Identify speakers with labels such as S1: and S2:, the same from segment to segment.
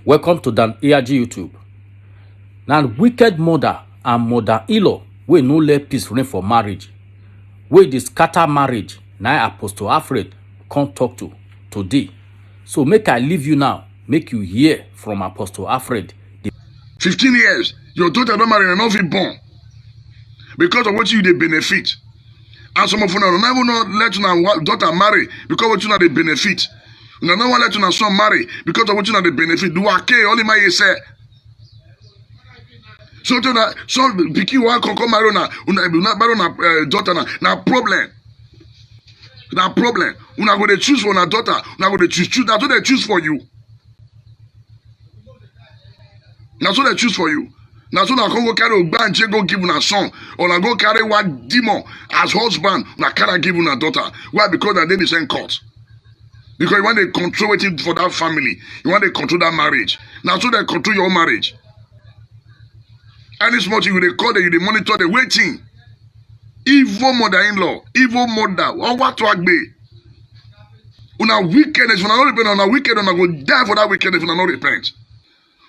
S1: Welcome to Dan ERG YouTube. Now, wicked mother and mother-in-law wey no let peace reign for marriage, wey dey scatter marriage, na Apostle Alfred come talk to today. So make I leave you now, make you hear from Apostle Alfred.
S2: 15 years, your daughter don't marry and not fit born because of what you dey benefit. And some of you don't even let your daughter marry because of what you know they benefit. You don't want to let your son marry because of what you know they benefit. Do okay, only my say. So to that, so picky one come marry una daughter na problem. Na problem. Una go dey choose for una daughter. Una go dey choose. That's what they choose for you. That's what they choose for you. Now so na come go carry Ogbanje go give una son, or na go carry one demon as husband, na carry give una daughter. Why? Because they dey the same court. Because you want to control it for that family. You want to control that marriage. Now so they control your marriage. And this much you dey call them, you dey monitor the waiting. Evil mother-in-law, evil mother, what to agbe? Una wickedness, una not repent, una wicked, una go die for that wickedness, una not repent.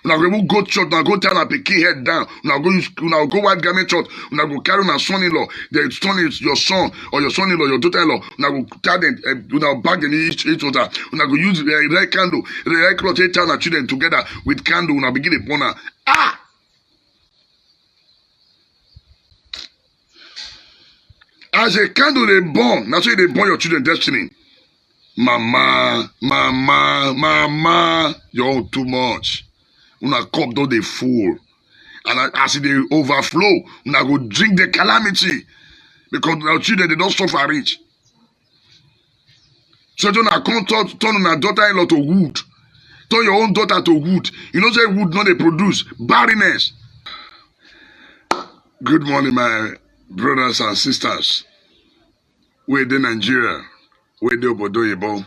S2: Una go church, una go tell una pikin head down, una go white garment church, una go carry una son-in-law, the son is your son, or your son-in-law, your daughter-in-law, una go tell them, una bag them each other, una go use the red candle, the red cloth, take tell una children together with candle, una begin to burn her. Ah! As a candle they burn, that's why they burn your children's destiny. Mama, you're too much. Una cup don't they full. And as they overflow, una go drink the calamity. Because our children, they don't suffer rich. So don't come turn una daughter-in-law to wood. Turn your own daughter to wood. You know say wood not they produce. Barrenness. Good morning, my brothers and sisters. We're in Nigeria. We're in Obodoyibo.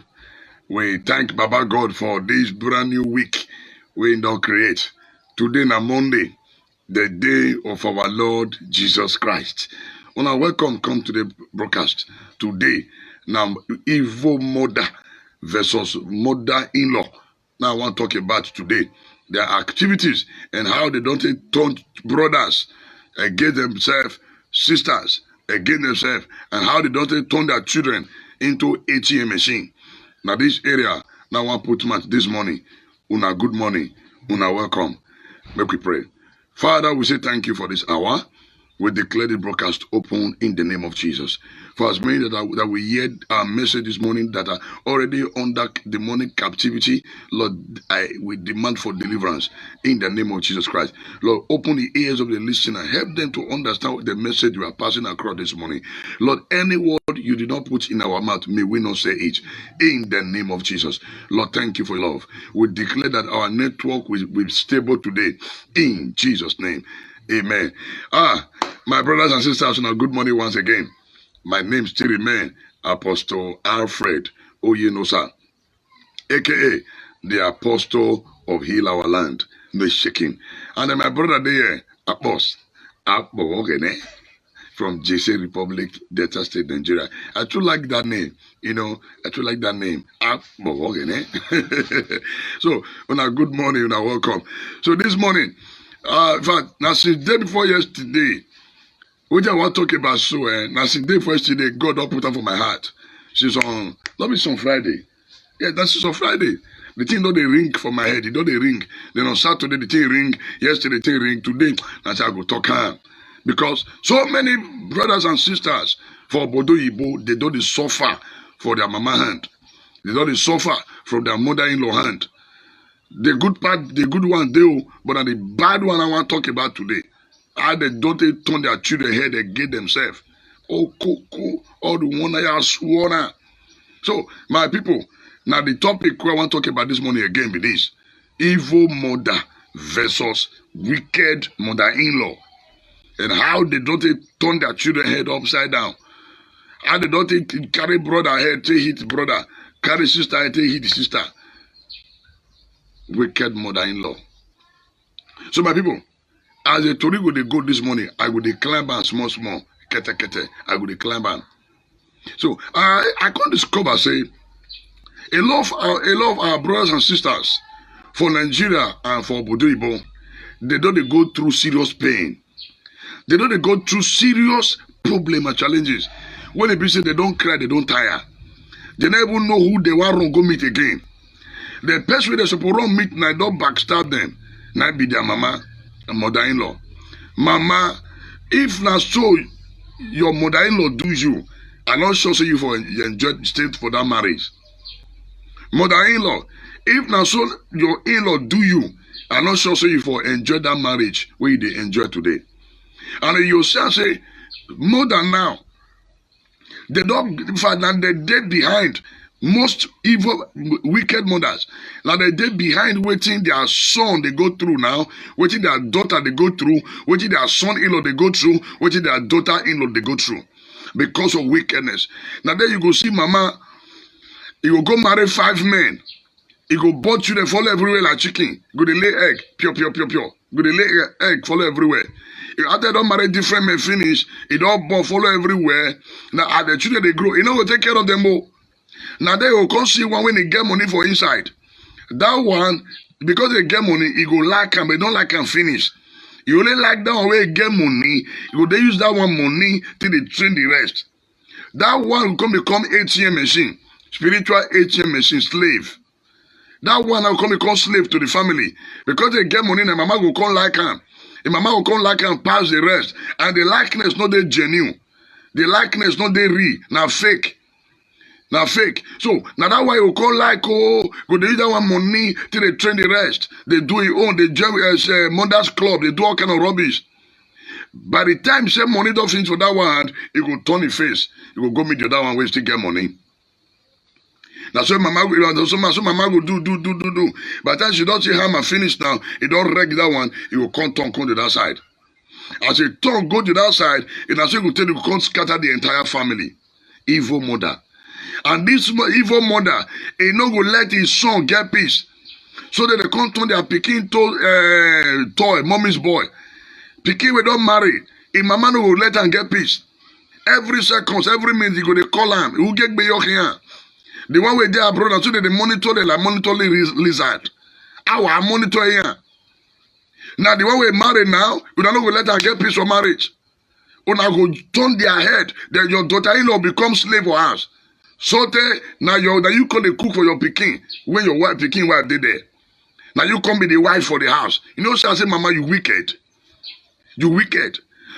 S2: We thank Baba God for this brand new week we don't create. Today na Monday, the day of our Lord Jesus Christ. Una welcome come to the broadcast. Today, now evil mother versus mother-in-law. Now I want to talk about today their activities and how they don't turn brothers against themselves, sisters against themselves, and how they don't turn their children into ATM machine. Now this area, now I want to put much this morning. Una good morning. Una welcome. Make we pray. Father, we say thank you for this hour. We declare the broadcast open in the name of Jesus. For as many that we heard our message this morning that are already under demonic captivity, Lord, we demand for deliverance in the name of Jesus Christ. Lord, open the ears of the listener. Help them to understand the message you are passing across this morning. Lord, any word you did not put in our mouth, may we not say it in the name of Jesus. Lord, thank you for your love. We declare that our network will be stable today in Jesus' name. Amen. My brothers and sisters, now good morning once again. My name still remains Apostle Alfred Oyenosa, aka the Apostle of Heal Our Land, no shaking. And then my brother there, Apostle from JC Republic, Delta State, Nigeria. I too like that name. I too like that name. So, good morning, welcome. So this morning, in fact, now since day before yesterday, which I want to talk about now since day before yesterday, God don't put her for my heart. She's on, not be on Friday. Yeah, that's on Friday. The thing don't they ring for my head, it don't they ring. Then on Saturday, the thing ring, yesterday, the thing ring, today, that's how I go talk her. Because so many brothers and sisters for Obodoyibo, they don't suffer for their mama hand. They don't suffer from their mother-in-law hand. The good part, the good one, but the bad one I want to talk about today. How they don't turn their children head against themselves. Oh, all the one I sworn. So, my people, now the topic I want to talk about this morning again be this. Evil mother versus wicked mother-in-law. And how they don't turn their children head upside down. How they don't carry brother head, take hit brother. Carry sister head, take hit the sister. Wicked mother-in-law. So my people, as a Tori go they go this morning, I go they climb on small, kete. I go they climb on. So I can't discover say a lot of our brothers and sisters for Nigeria and for Obodo Ibo, they don't they go through serious pain. They don't they go through serious problem and challenges. When they be say they don't cry, they don't tire. They never even know who they want to go meet again. The person they supposed to meet now don't backstab them. Now be their mama and mother-in-law. Mama, if not so, your mother-in-law do you, I'm not sure say you for enjoy state for that marriage. Mother-in-law, if not so, your in-law do you, I'm not sure say you for enjoy that marriage where they enjoy today. And you say, mother now, they don't, in fact, now they dead behind most evil, wicked mothers. Now they dead behind waiting their son they go through now, waiting their daughter they go through, waiting their son-in-law they go through, waiting their daughter-in-law they go through. Because of wickedness. Now then you go see mama, you go marry 5 men. You go born children follow everywhere like chicken. You go to lay egg, pure. You go to lay egg, follow everywhere. After don't marry different men finish, it all born follow everywhere. Now as the children they grow, you know go take care of them all. Now they will come see one when they get money for inside. That one, because they get money, you go like them, but don't like them finish. You only like that one where you get money, you go they use that one money till they train the rest. That one will come become ATM machine, spiritual ATM machine, slave. That one will come become slave to the family. Because they get money, and mama will come like him. And mama will come like him pass the rest. And the likeness not they genuine. The likeness not they real. Now fake. Now fake. So now that why you call like go they use that one money till they train the rest. They do it own. They join mother's club. They do all kind of rubbish. By the time say money don't finish for that one, it will turn the face. It will go meet the other one where still get money. Now so mama will do. By the time she don't see hammer finish now, it don't wreck that one, it will come to that side. As a tongue go to that side, it also will tell you to scatter the entire family. Evil mother. And this evil mother, he no go let his son get peace. So that they come turn their pikin toy, mommy's boy. Pikin we don't marry. If mama no will let him get peace. Every seconds, every minute, you go they call him. Who get me here? The one way they abroad, and so they monitor the like monitor lizard. I monitor here. Now the one we marry now, we don't know we let her get peace for marriage. When I go turn their head, then your daughter-in-law becomes slave for us. So now you call the cook for your pikin when your wife pikin wife did there. Now you come be the wife for the house. You know, so I say, mama, you wicked. You wicked.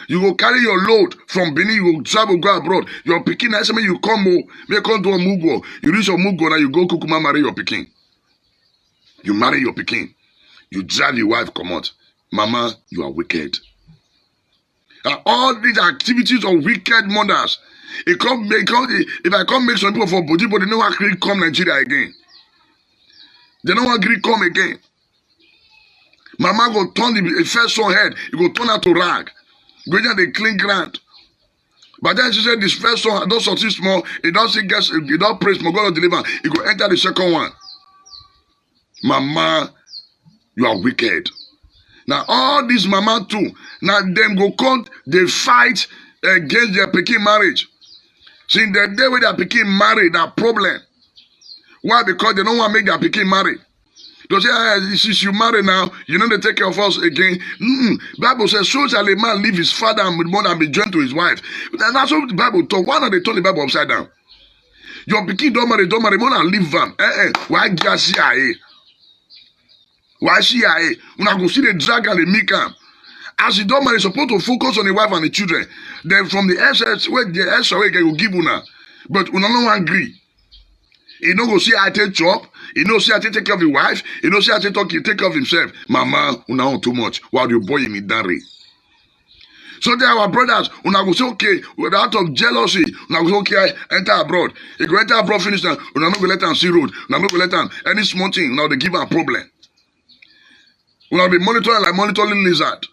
S2: You go carry your load from Benin, you go travel, go abroad. Your pikin, I say, you come to a mugo. You reach your mugo, now you go kukuma marry your pikin. You marry your pikin. You drive your wife, come out. Mama, you are wicked. And all these activities of wicked mothers, if I come make some people for body, but they don't want to come Nigeria again. They don't want to come again. Mama go turn the first son head, you go turn her to rag. Go down the clean ground. But then she said this first son don't succeed small, it don't see guess, it don't praise my God will deliver. It go enter the second one. Mama, you are wicked. Now all these mama too, now them go come, they fight against their pikin marriage. See, the day when their pikin marry, that problem. Why? Because they don't want to make their pikin marry. They say, since you marry now, you know they take care of us again. Bible says, so shall a man leave his father and mother and be joined to his wife. And that's what the Bible talk. Why not they turn the Bible upside down? Your pikin don't marry, mother leave them. Why just CIA? Why CIA? When I go see the drag and the make am. As the don't marry, supposed to focus on the wife and the children. Then from the SS, where the extra way can give una. But una no agree. You know go see I take chop. You know see I take care of the wife. You know see I take care of himself. Mama, una on too much. While you boy in dairy. So there our brothers, una go say okay, out of jealousy, una go say okay, enter abroad. You go enter abroad finish now, una no go let them see road. Una no go let them any small thing. Now they give them a problem. Una be monitoring like monitoring lizard.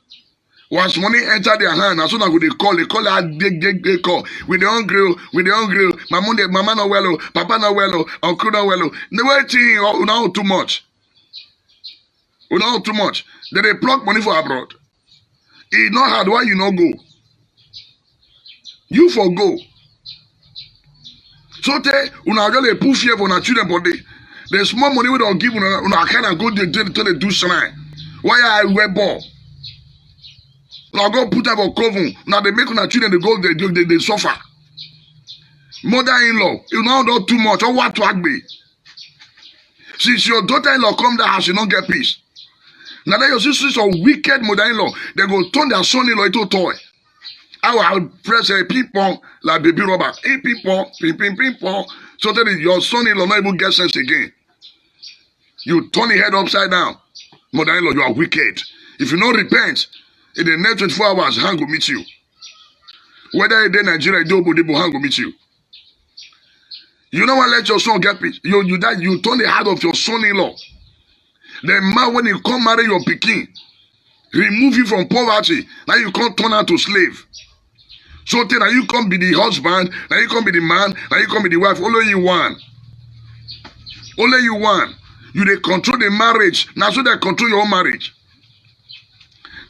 S2: Once money enter their hand, as soon as they call out they call. With the hungry, mama no well, papa no well, uncle no well. The waiting, now too much. Now too much. Then they pluck money for abroad. It not hard, why you not go? You for go. So una just push here for na children body. The small money we don't give una kind go to the do shrine. Why I wear ball? Now go put up a coven. Now they make una children they suffer. Mother-in-law, you know not too much. Or what to be? Since your daughter-in-law come to the house, you don't get peace. Now that your sisters are wicked mother-in-law, they go turn their son-in-law into a toy. I'll press a ping-pong like baby rubber. Hey, ping-pong, ping-pong. So that your son-in-law not even get sense again. You turn your head upside down. Mother-in-law, you are wicked. If you don't repent, in the next 24 hours, hand will meet you. Whether it's in Nigeria, hand will meet you. You don't want to let your son get peace. You turn the heart of your son-in-law. The man, when you come marry your pikin, remove you from poverty. Now you can't turn out to slave. So now you come be the husband, now you come be the man, now you come be the wife. Only you one. Only you one. You they control the marriage. Now so they control your own marriage.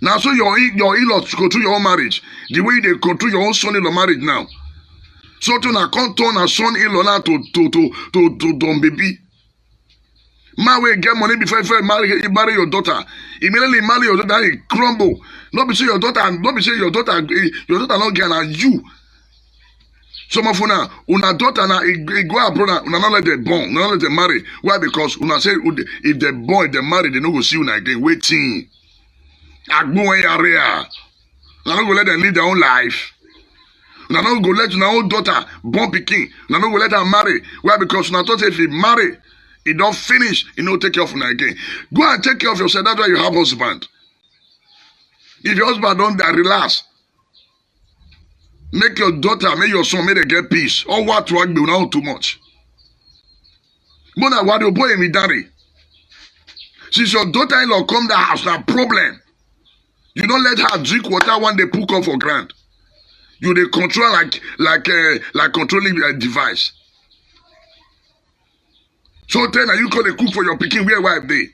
S2: Now so your in-laws control your own marriage. The way they control your own son-in-law marriage now. So now can't turn a son-in-law now to baby. Man will get money before you marry your daughter. Immediately marry your daughter, he crumble. Not be say your daughter not get and you. Some of una daughter now go abroad, una not let them born, not let them marry. Why? Because una say if they born, if they marry, they no go see una again. Waiting. Agbo area. Una no go let them live their own life. Una no go let una own daughter born pikin. Una no go let her marry. Why? Because una thought if he marry, it don't finish, you don't take care of you again. Go and take care of yourself. That's why you have husband. If your husband don't die, relax. Make your daughter, make your son, make them get peace. Or what to be now too much. But now what the boy me daddy. Since your daughter-in-law come to the house, that problem. You don't let her drink water when they put up for grant. You they control like controlling a device. So then you call a cook for your pikin where wife dey.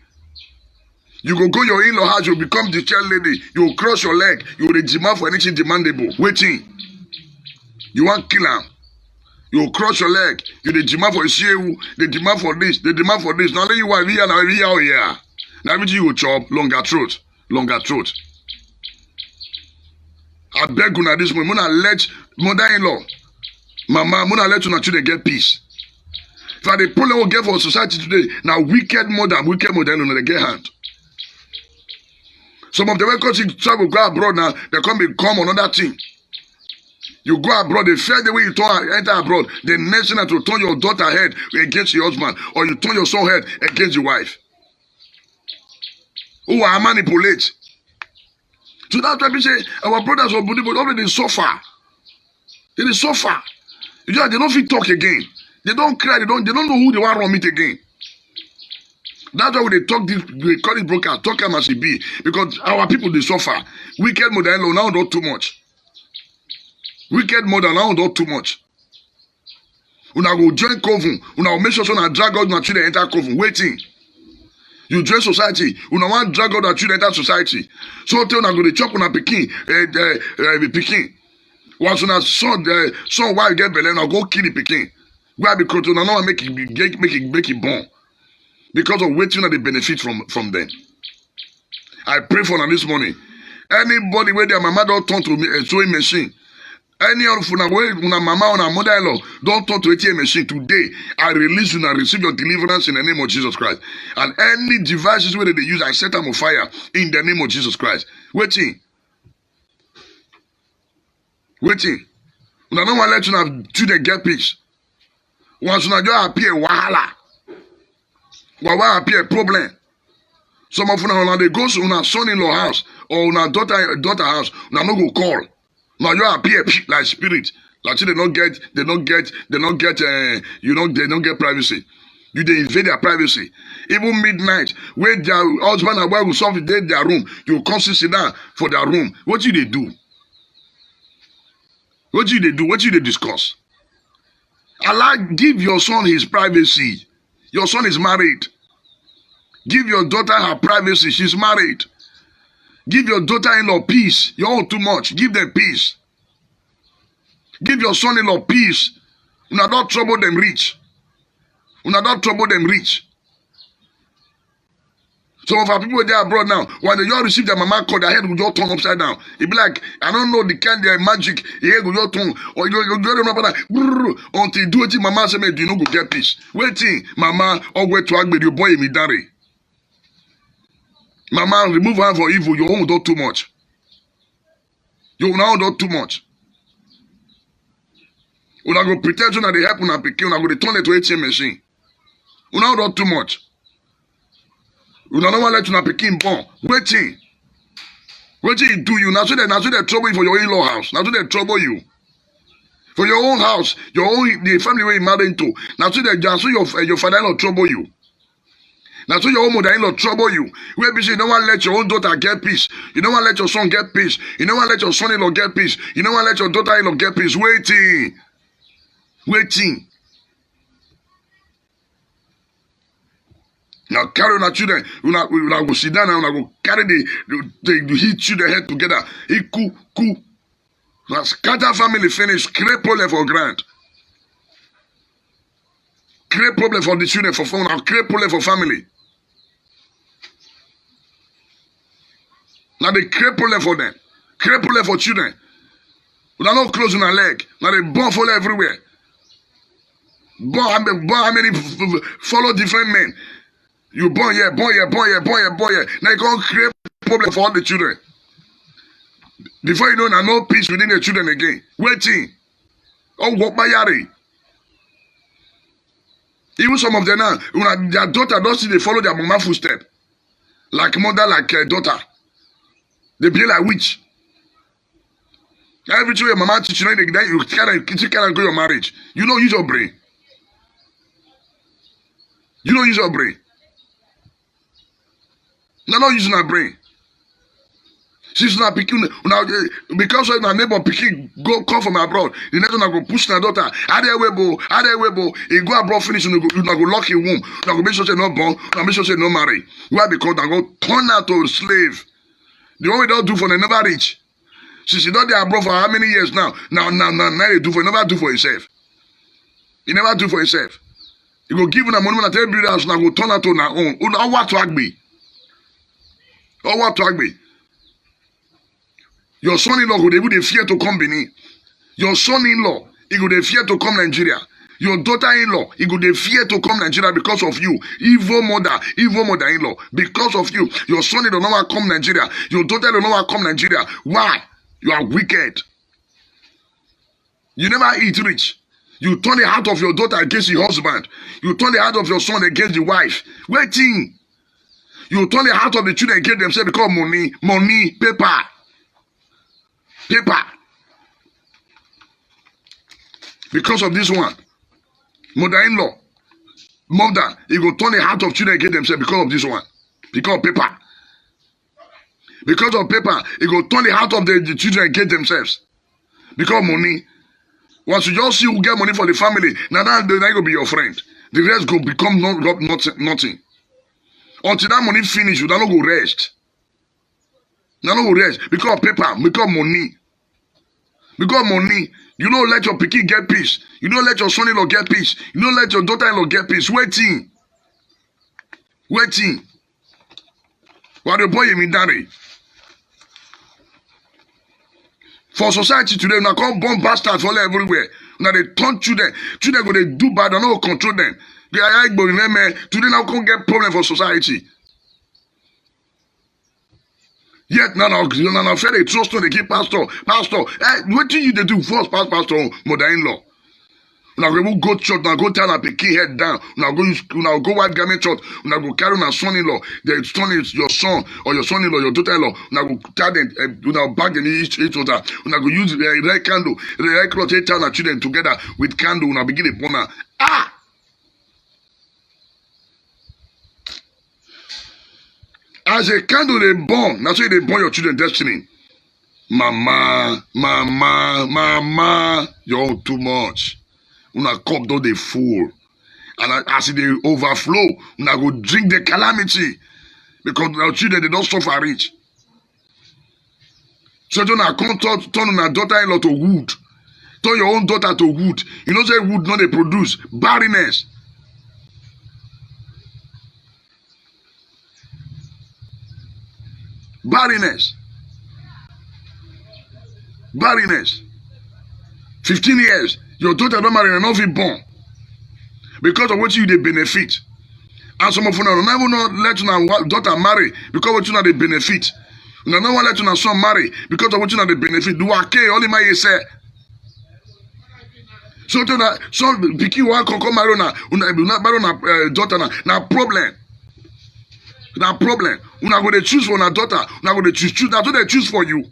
S2: You go your in-law house, you become the chair lady, you will cross your leg, you will demand for anything demandable. Waiting. You want kill am. You will cross your leg, you demand for a CAU, they demand for this, they demand for this. Now let you wife here, now here. Now everything you will chop, longer throat. I beg you now this morning, Muna let mother-in-law, mama, Muna let you children get peace. For the problem we get for society today, now wicked mother, they get hand. Some of the workers travel go abroad now, they come become another thing. You go abroad, they fear the way you enter abroad. The next thing to turn your daughter head against your husband, or you turn your son head against your wife. Who are manipulate. So that's why we say our brothers of Buddha already suffer. They suffer. They don't fit talk again. They don't cry, they don't know who they want to meet again. That's why they call it broadcast, talk as it be. Because our people, they suffer. Wicked mother-in-law now don't too much. Wicked mother now don't too much. Una go join coven, una make sure una drag out una children enter coven, waiting. You join society, una want drag out una children enter society. So tell una go dey chop una pikin, pikin. Once una son wife get belle, now go kill the pikin. Why? Because you know make it born. Because of waiting that they benefit from them. I pray for them this morning. Anybody where their mama don't turn to a sewing machine. Any of una mama or mother-in-law don't turn to a ATM machine. Today, I release you and receive your deliverance in the name of Jesus Christ. And any devices where they use, I set them on fire in the name of Jesus Christ. Waiting. Una don't want to let you have children get peace. Once una just appear wahala. Wawa appear problem. Some of una they go to una son-in-law house or una daughter house, una no go call. Now you appear like spirit. Like they don't get privacy. You they invade their privacy. Even midnight, where their husband and wife will solve their room, you come sit down for their room. What do they do? What do they discuss? Allah, give your son his privacy. Your son is married. Give your daughter her privacy. She's married. Give your daughter-in-law peace. You're all too much. Give them peace. Give your son-in-law peace. Una don't trouble them rich. Some of our people there abroad now, when they just receive their mama call, their head will just turn upside down. It be like, I don't know the kind of magic, your head will just turn, or you don't know about that, until you do it, mama say, you know, go get peace. Waiting, mama, or wait to act with your boy, me daddy. Mama, remove her for evil, your own don't too much. You now don't too much. Una go pretend that they help una pikin, una go dey turn it to ATM machine. Una don't too much. Una no wan let una pikin born. Wetin you do you? Na so they trouble you for your in-law house. Na so they trouble you. For your own house, the family where you married into. Na so your father-in-law trouble you. Na so your own mother-in-law trouble you. Where be say you don't want to let your own daughter get peace. You don't want to let your son get peace. You don't want to let your son-in-law get peace. You don't want to let your daughter-in-law get peace. Waiting. Now carry on children. Una go sit down and una go carry the hit you the head together. Cool. Now scatter family finish. Create problem for grant. Create problem for the children for phone. Now create problem for family. Now they create problem for them. Create problem for children. Una not closing a leg. Now they born follow everywhere. Born how many follow different men. You born here. Now you can't create problem for all the children. Before you know, there's no peace within the children again. Waiting. Oh, what my yari. Even some of them now, their daughter don't see they follow their mama footstep. Like mother, like daughter. They be like witch. Every time your mama teach you, you can't go your marriage. You don't use your brain. You don't use your brain. You're not using her brain. She's not picking now because of my neighbor picking come from abroad. The next one go push my daughter. Adewebo. He go abroad finish and go lock a womb. Now go make sure say no born. Now make sure say no marry. Why? Because they go turn her to a slave. The one we don't do for they never reach. She done there abroad for how many years now? Now they do for never do for himself. He never do for himself. He go give her money when I tell you that now go turn her to her own. What to agbe? What to agbe? Your son-in-law go dey fear to come Benin. Your son-in-law, he go dey fear to come Nigeria. Your daughter-in-law, he go dey fear to come Nigeria because of you. Evil mother-in-law, because of you. Your son-in-law no want come Nigeria. Your daughter-in-law no want come Nigeria. Why? You are wicked. You never eat rich. You turn the heart of your daughter against your husband. You turn the heart of your son against the wife. Waiting. You turn the heart of the children against themselves because money, paper. Because of this one. Mother-in-law. Mother, you go turn the heart of children against themselves because of this one. Because of paper. Because of paper, you go turn the heart of the children against themselves. Because of money. Once you just see who get money for the family, now that go be your friend. The rest go become nothing. Until that money finish, you don't go rest. You don't go rest. Because of paper, because of money. Because of money, you don't let your pikin get peace. You don't let your son-in-law get peace. You don't let your daughter-in-law get peace. Waiting. While the boy in daddy. For society today, now come born bastards all everywhere. Now they turn children. Children go they do bad and not control them. Today now can't get problem for society. Yet now fair they trust on they keep pastor. What do you do first pastor mother-in-law? Now go church, now go tell her pikin head down. Now go white garment church. Now go carry my son-in-law. The son is your son or your son-in-law, your daughter-in-law. Now go tell them, now bag them each other. Now go use red candle, red cloth, tell our children together with candle. Now begin a burner. As a candle they burn, that's why they burn your children's destiny. Mama, you're too much. Una cup don't they full. And as they overflow, una go drink the calamity. Because our children, they don't suffer rich. So don't turn una daughter-in-law to wood. Turn your own daughter to wood. You know say wood not they produce barrenness. Barrenness. Barrenness. 15 years. Your daughter don't marry and not be born. Because of what you they benefit. And some of you don't never not let your daughter marry because of what you know they benefit. You don't want to let your son marry because of what you know they benefit. Do I care? Only my say. So that some picky one come marry na daughter na problem. Na problem. Una go to choose for una daughter. Una go to choose. That's what they choose for you.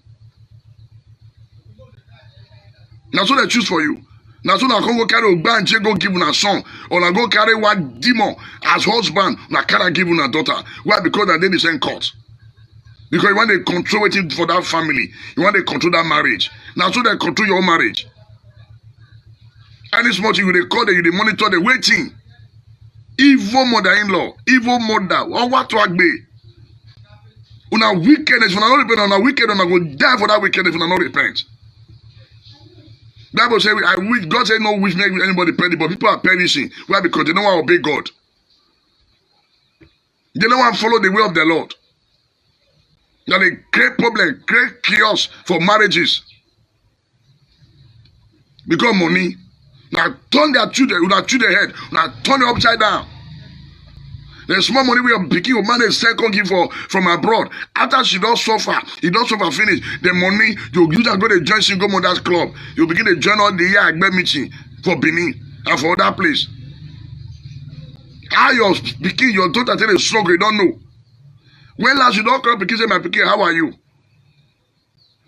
S2: That's what they choose for you. That's what I can go carry a band and go give una son. Or I go carry one demon as husband. Na carry give una daughter. Why? Because they dey the same court. Because you want to control it for that family. You want to control that marriage. Now so they control your marriage. Any small thing you they call them, you they monitor the waiting. Evil mother-in-law, evil mother, or what to agbe. Una wickedness, when I not repent, una wicked, una go die for that wickedness when I not repent. Bible say, I wish God say no wish make anybody perish, but people are perishing. Why? Because they don't want to obey God. They don't want to follow the way of the Lord. Now they create problem, create chaos for marriages. Because money. Now turn their children, now turn their head, now turn it upside down. There's small money we are picking of money second give from abroad. After she don't suffer, he don't suffer finish. The money you just go to join single mothers club. You begin to join all the year Agbe meeting for Benin and for other place. How you're speaking, your daughter tell you struggle, you don't know. When last you don't come pikin say my pikin, how are you?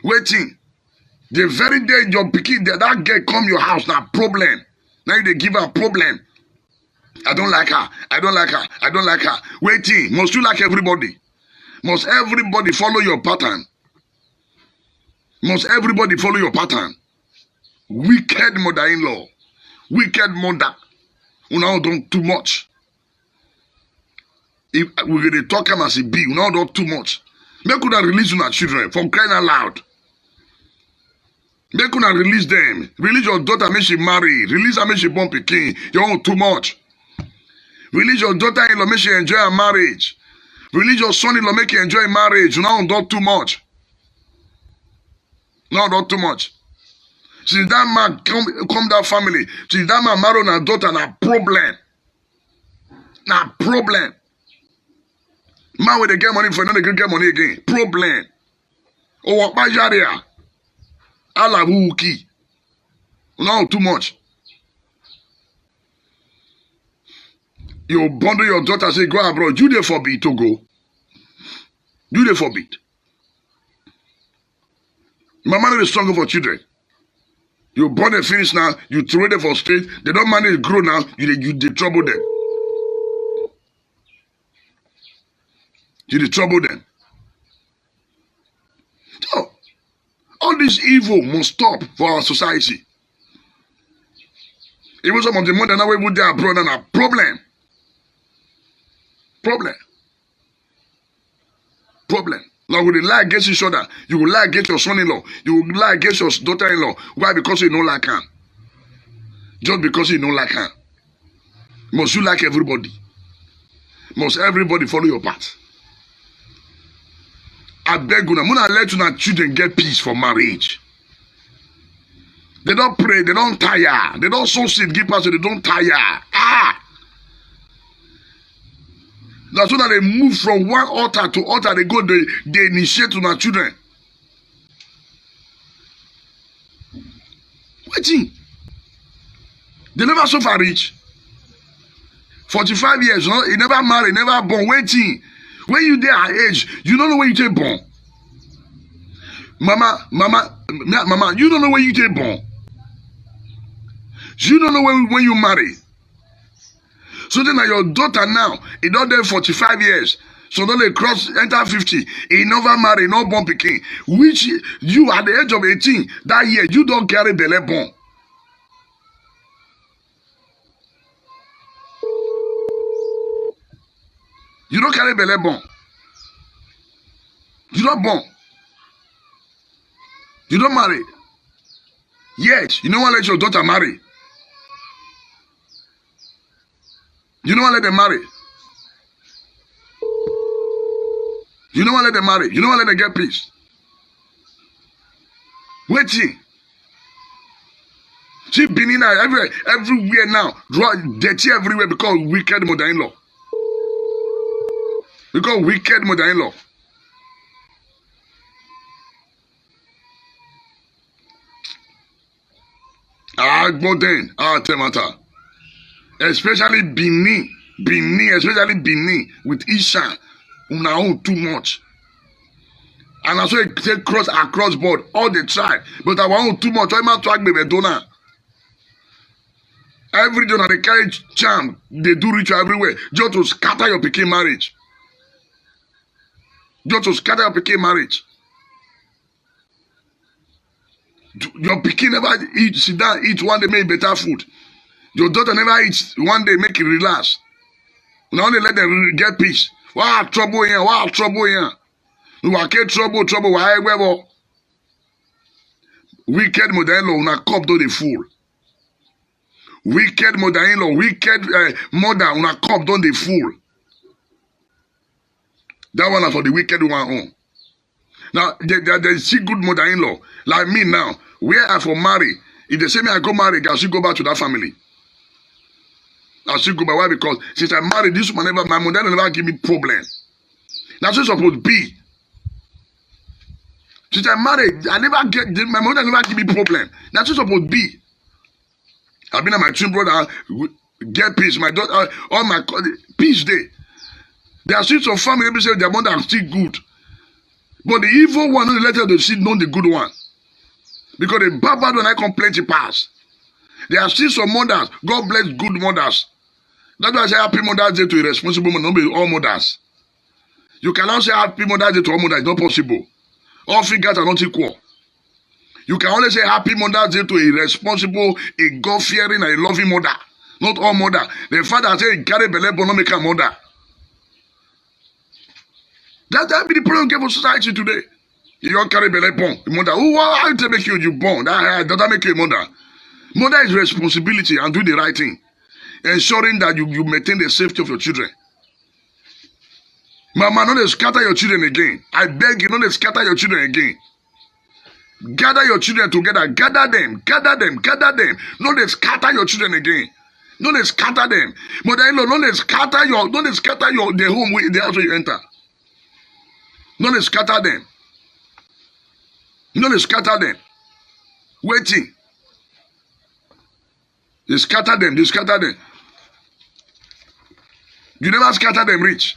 S2: Waiting. The very day your pikin that girl come your house, now problem. Now they give her problem. I don't like her. I don't like her. I don't like her. Waiting. Must you like everybody? Must everybody follow your pattern? Must everybody follow your pattern? Wicked mother-in-law. Wicked mother. You now don't too much. If we're going to talk as a be, you now don't too much. Make una release your children from crying out loud. Make una release them. Release your daughter, make she marry. Release her, make she born pikin. You own too much. Release your daughter-in-law, make she enjoy her marriage. Release your son-in-law, make you enjoy marriage. You now don't too much. No, not too much. Since that man come that family, since that man marry her daughter, na problem. Na problem. Man when they get money for another get money again. Problem. Oh, what by Jaria? Allah wuki. No, too much. You bundle your daughter, say, go abroad. You they forbid to go. You they forbid. Mama is stronger for children. You born and finish now, you throw them for straight. They don't manage to grow now, you trouble them. You trouble them. So, all this evil must stop for our society. Even some of the mother now we put their brother na problem. Problem. Problem. Now when they lie against each other, you will lie against your son-in-law, you will lie against your daughter-in-law. Why? Because you don't like her. Just because you don't like her. Must you like everybody? Must everybody follow your path? I beg you, I'm gonna let you children get peace for marriage. They don't pray, they don't tire. They don't sow seed, give us, they don't tire. That's why they move from one altar to altar. They go, they initiate to their children. Waiting. They never suffer rich. 45 years, he never married, never born. Waiting. When you there at age, you don't know when you take born. Mama, you don't know when you take born. You don't know when you marry. So then your daughter now, he don't there 45 years. So then they enter 50. He never marry, no born pikin. Which you at the age of 18, that year, you don't carry belle born. You don't carry belle born. You don't born. You don't marry. Yes, you don't want to let your daughter marry. You don't want to let them marry. You don't want to let them marry. You don't want to let them get peace. Waiting. See, Benin now, everywhere now, draw dirty everywhere because wicked mother-in-law. Because wicked mother-in-law. Agboden, Temata. Especially Benin, especially Benin with Isha. Una own too much. And also they cross across board, all the tribe. But I want too much. I might track baby donor. Every donor they carry charm, they do ritual everywhere. Just to scatter your pikin marriage. Just to scatter your pikin marriage. Your pikin never eat, sit down, eat one day, make better food. Your daughter never eats one day, make it relax. Now only let them get peace. Why trouble here? Why trouble here? You are get trouble, why ever? Wicked mother-in-law, una cup do the fool. Wicked mother-in-law, wicked mother, una cup don the fool. That one is for the wicked one on. Now, they see good mother-in-law. Like me now, where I for marry, if they say me I go marry, I should go back to that family. I should go back. Why? Because since I married, this woman never, my mother never give me problem. That's what it's supposed to be. Since I married, my mother never give me problem. That's what it's supposed to be. I've been at my twin brother, get peace. My daughter, all my peace day. There are still some family who say their mother are still good. But the evil one, don't let her to see know the good one. Because the bad one, I complain to pass. There are still some mothers. God bless good mothers. That's why I say happy Mother's Day to a responsible mother, not be all mothers. You cannot say happy Mother's Day to all mothers. It's not possible. All figures are not equal. You can only say happy Mother's Day to a responsible, a God-fearing, and a loving mother. Not all mother. The father say carry belle but not make a mother. That be the problem we get for society today. You don't carry belle born. Mother, how to make you born? That make you a mother. Mother is responsibility and do the right thing. Ensuring that you maintain the safety of your children. Mama, not scatter your children again. I beg you, not scatter your children again. Gather your children together. Gather them. Not scatter your children again. Not scatter them. Mother-in-law, not scatter the home, the house where you enter. Not scatter them. Not scatter them. Waiting. They scatter them. You never scatter them rich.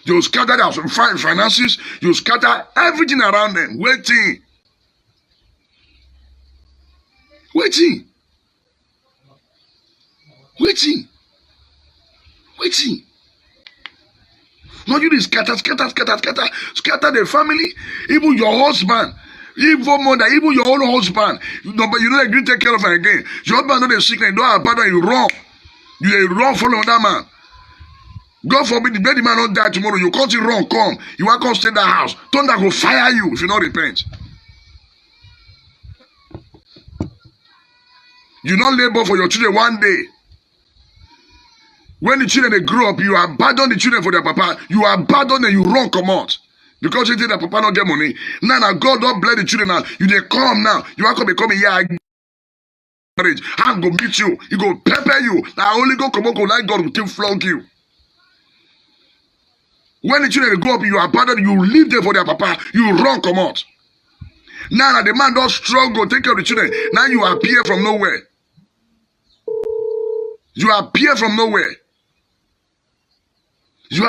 S2: You scatter their finances. You scatter everything around them. Waiting. Not you scatter the family, even your husband, even mother, even your own husband. But you don't agree to take care of her again. Your husband not a sickness, you don't abandon, you wrong. You wrong follow that man. God forbid the man not die tomorrow. You can't wrong, come. You want to stay in that house. Thunder will fire you if you not repent. You not labor for your children one day. When the children they grow up, you abandon the children for their papa. You abandon them, you run come out. Because you think that papa not get money. Now God don't bless the children now. You they come now. You want to become a marriage. I'm going to meet you. He go pepper you. Now only go come out like God will still flog you. When the children grow up, you abandon, you leave them for their papa. You run come out. Now the man don't struggle, take care of the children. Now you appear from nowhere. You appear from nowhere. You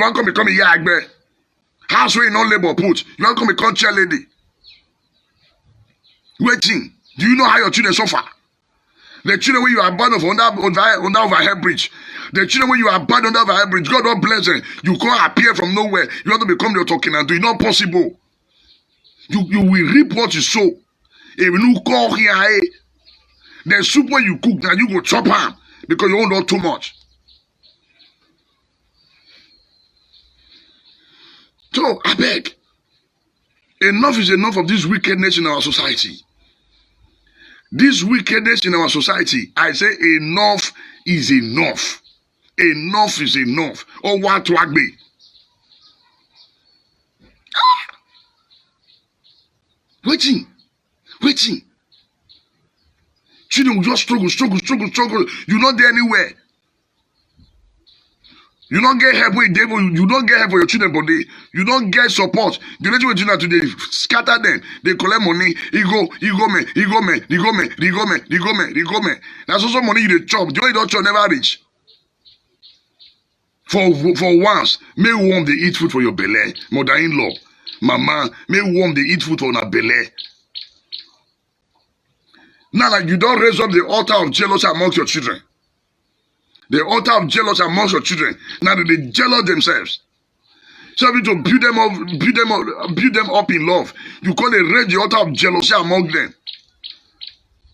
S2: want to become a yagbe. House where you no labor put. You want to become chair lady. Waiting. Do you know how your children suffer? The children where you abandon for under overhead bridge. The children where you abandon under overhead bridge. God don't bless them. You can't appear from nowhere. You want to become your talking and do it. Not possible. You will reap what you sow. If you call here, the soup when you cook, now you go chop ham because you won't know too much. So, I beg. Enough is enough of this wickedness in our society. This wickedness in our society, I say enough is enough. Enough is enough. Oh, what to be? Waiting. Children will just struggle. You not there anywhere. You don't get help with devil. You don't get help for your children, but you don't get support. The little way children today scatter them. They collect money. He go man. That's also money you dey chop. The only don't chop never reach. For once, may warm they eat food for your belly. Mother-in-law, mama, may warm they eat food for your belly. Now, like you don't raise up the altar of jealousy amongst your children. The altar of jealousy amongst your children. Now that they jealous themselves. So you to build them up in love. You can't raise the altar of jealousy among them.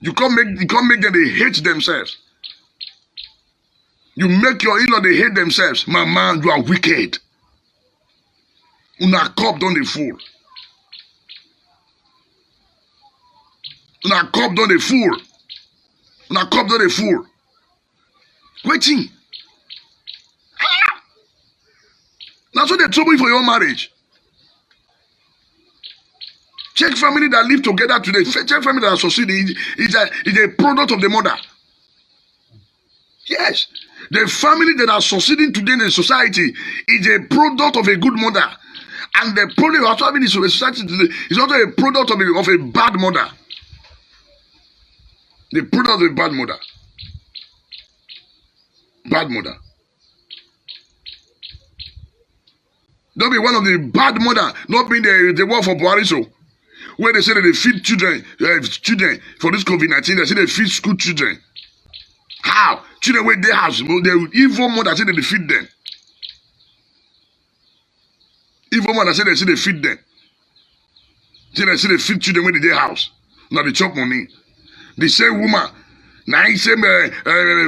S2: You can't make them they hate themselves. You make your in-law they hate themselves. Mama, you are wicked. Una cup don't they fool. Una cup don't they fool. Una cup don't they fool. Waiting. That's what they trouble you for your marriage. Check family that live together today. Check family that are succeeding. Is a product of the mother. Yes. The family that are succeeding today in the society is a product of a good mother. And the problem also having in the society today is also a product of a bad mother. The product of a bad mother. Bad mother. Don't be one of the bad mother, not being the one for Buhari, where they say that they feed children for this COVID-19. They say they feed school children. How? Children with their house, the evil mother say they feed them. Evil mother say they feed them. Say they feed children with their house. Now they chop money. The same woman. Now he say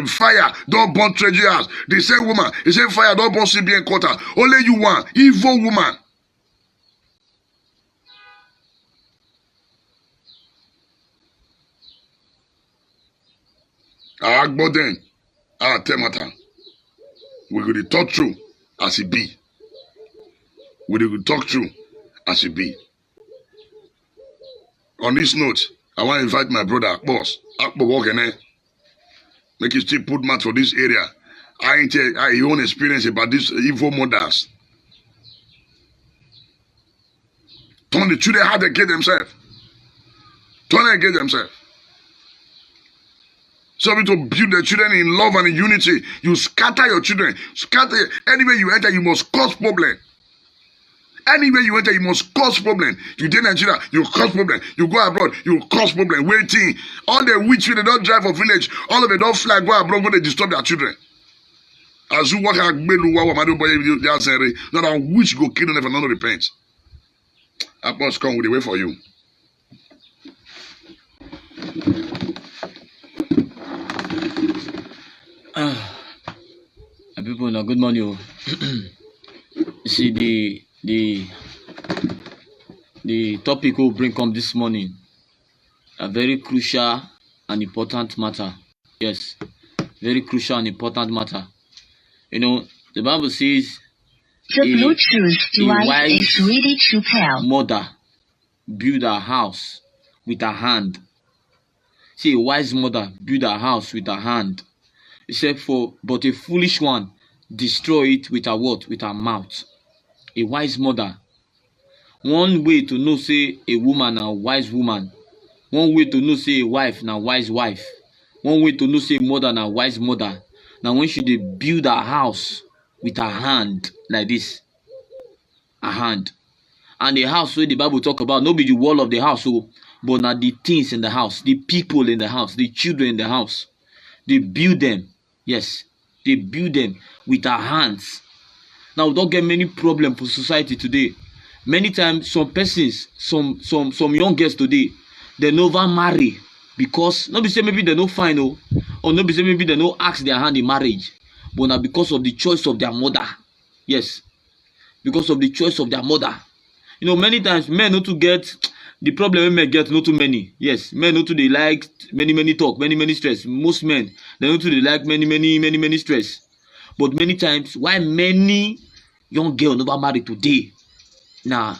S2: fire don't burn treasure house. The same woman, he say fire don't burn CBN quarter. Only you one evil woman. I ask then, I tell matter. We go to talk true as it be. We go to talk true as it be. On this note, I want to invite my brother, boss, Akpo walking there. Make you still put mouth for this area. I own experience about these evil mothers. Turn the children how they get themselves. Turn them against themselves. So we to build the children in love and in unity. You scatter your children. Scatter anywhere you enter, you must cause problem. Anywhere you enter, you must cause problem. You take Nigeria, you cause problem. You go abroad, you cause problem. Waiting. All the witch they don't drive for village. All of them don't fly, go abroad, go they disturb their children. As you walk out, not a witch go kill them if none repent. I must come with the way for you.
S1: People, now good morning. You see the topic we'll bring up this morning, a very crucial and important matter. Yes, very crucial and important matter. You know, the Bible says
S3: the Bluetooth device is ready to pair.
S1: Mother build her house with her hand. See, a wise mother build her house with her hand. Except but a foolish one destroy it with her what? With her mouth. A wise mother. One way to know say a woman a wise woman. One way to know say a wife na wise wife. One way to know say a mother na wise mother. Now when she dey build her house with her hand like this. Her hand. And the house wey the Bible talk about, no be the wall of the house, but na the things in the house, the people in the house, the children in the house. They build them. Yes, they build them with our hands. Now we don't get many problems for society today. Many times some persons, some young girls today, they never marry because not be say maybe they no find or not be say maybe they no ask their hand in marriage, but now because of the choice of their mother. Yes, because of the choice of their mother. You know, many times men not to get the problem men get not too many. Yes, men not to they like many talk, many stress. Most men they not to they like many stress.
S4: But many times, why many young girls never marry today? Now,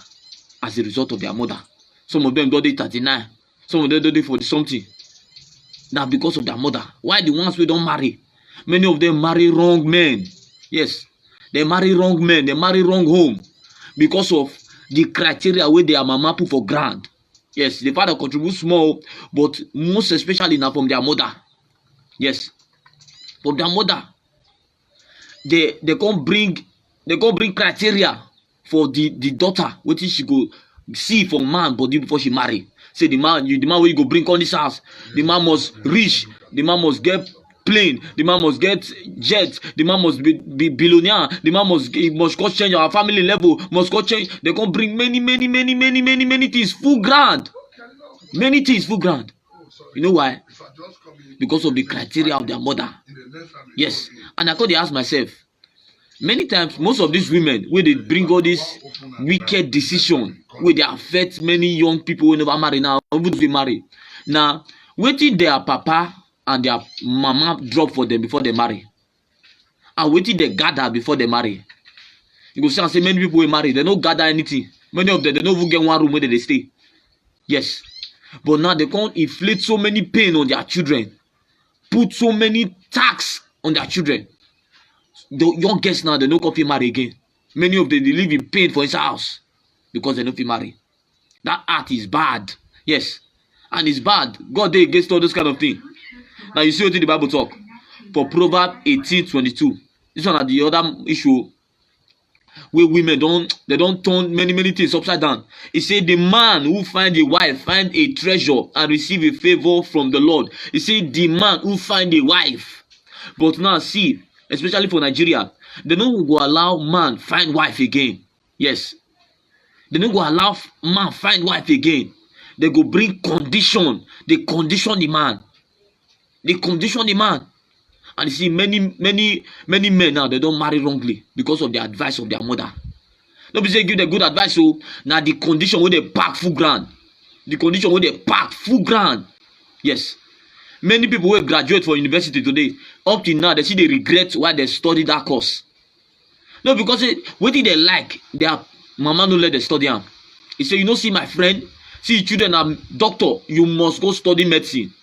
S4: as a result of their mother. Some of them don't do 39. Some of them don't do 40 something. Now, because of their mother. Why the ones who don't marry? Many of them marry wrong men. Yes. They marry wrong men. They marry wrong home. Because of the criteria where their mama put for ground. Yes, the father contributes small, but most especially now from their mother. Yes. From their mother. They can't bring criteria for the daughter, what she go see for man body before she marry. Say the man where you go bring on this house, the man must rich, the man must get plane, the man must get jet, the man must be billionaire, the man must go change our family level, must go change. They can bring many things full ground. Many things full ground. You know why? Because of the criteria of their mother. Yes. And I could ask myself, many times, most of these women, where they bring all this wicked decision, where they affect many young people who never marry now, even if they marry. Now, waiting their papa and their mama drop for them before they marry. And waiting they gather before they marry. You go see and say many people will marry, they don't gather anything. Many of them, they don't even get one room where they stay. Yes. But now they can't inflict so many pain on their children. Put so many tax on their children. The young girls now, they don't come to marry again. Many of them, they live in pain for his house because they don't feel marry. That act is bad. Yes. And it's bad. God dey against all those kind of things. Now you see what the Bible talk. For Proverbs 18:22. This one are the other issue where women don't turn many things upside down. It said the man who find a wife find a treasure and receive a favor from the Lord. It said the man who find a wife. But now see, especially for Nigeria, they don't go allow man find wife again. Yes. They don't go allow man find wife again. They go bring condition. They condition the man. They condition the man. And you see, many men now, they don't marry wrongly because of the advice of their mother. Don't be say give them good advice. So now the condition where they pack full ground. The condition where they pack full ground. Yes. Many people will graduate from university today. Up till now, they see they regret why they studied that course. No, because what did they like? Their mama no let them study them. He say, you know, see my friend, see children are doctor, you must go study medicine.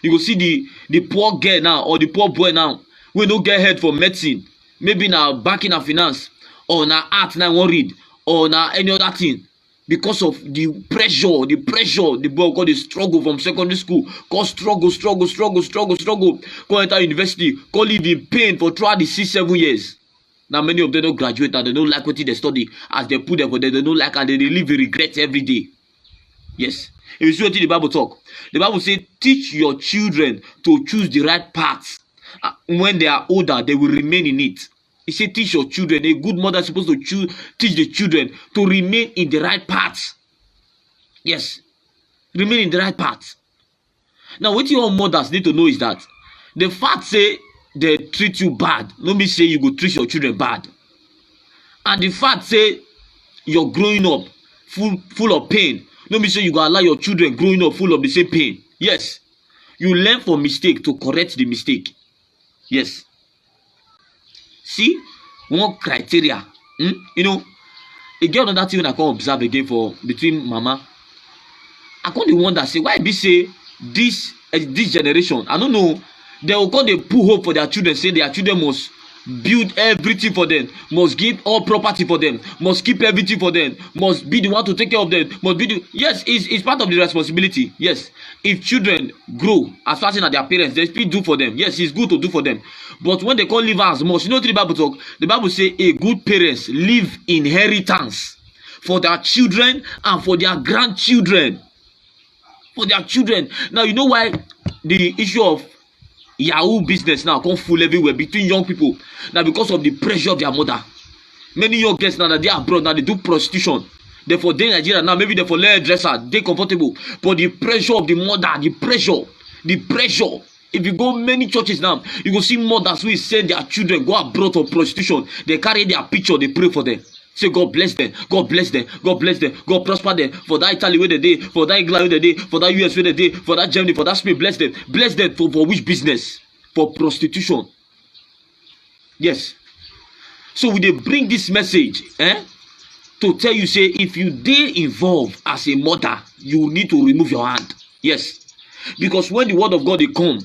S4: You go see the poor girl now or the poor boy now, we don't get head for medicine. Maybe now banking and finance, or now art now won't read, or now any other thing. Because of the pressure, the boy got the struggle from secondary school, got struggle, go enter university, go live in pain for throughout the 6-7 years. Now many of them don't graduate and they don't like what they study. As they put them, but they don't like and they live in regret every day. Yes. If you see what the Bible talk, the Bible says, teach your children to choose the right path. When they are older, they will remain in it. He said, teach your children. A good mother is supposed to teach the children to remain in the right path. Yes. Remain in the right path. Now, what your mothers need to know is that the fact say they treat you bad, no mean say you go treat your children bad. And the fact say you're growing up full of pain, no mean say you go allow your children growing up full of the same pain. Yes. You learn from mistake to correct the mistake. Yes. See, one criteria. You know, again another thing I can observe again for between mama. I can't wonder say why be say this generation. I don't know. They will come they put hope for their children, say their children must build everything for them, must give all property for them, must keep everything for them, must be the one to take care of them, must be the yes, it's part of the responsibility. Yes, if children grow as far as their parents, they still do for them. Yes, it's good to do for them. But when they can't live as much, you know what the Bible talk? The Bible say a good parents leave inheritance for their children and for their grandchildren. For their children. Now you know why the issue of Yahoo business now come full everywhere between young people. Now because of the pressure of their mother. Many young girls now that they are abroad now they do prostitution. Therefore they in Nigeria now maybe they for leather dresser, they comfortable. But the pressure of the mother, the pressure. If you go many churches now, you go see mothers who send their children go abroad for prostitution. They carry their picture, they pray for them. Say God bless them, God bless them, God bless them, God prosper them. For that Italy where they did, for that England where they did, for that US where they did, for that Germany, for that Spain, bless them. Bless them for which business? For prostitution. Yes. So we dey bring this message to tell you say if you dey involved as a mother, you need to remove your hand. Yes, because when the word of God dey come,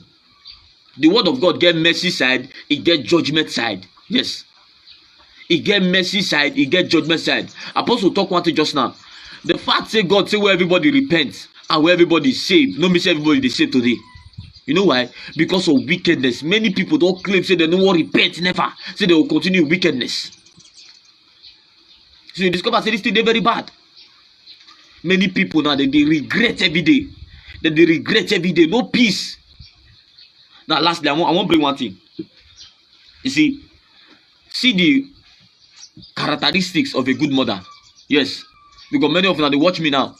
S4: the word of God get mercy side, it get judgment side. Yes, it get mercy side, it get judgment side. Apostle talk one thing just now. The fact say God say where everybody repent and where everybody is saved, no mean say everybody dey saved today. You know why? Because of wickedness. Many people don't claim, say they don't want to repent, never. Say they will continue wickedness. So you discover, say this thing, they're very bad. Many people now, they regret every day. They regret every day. No peace. Now, lastly, I want to bring one thing. You see the characteristics of a good mother. Yes. Because many of them, they watch me now.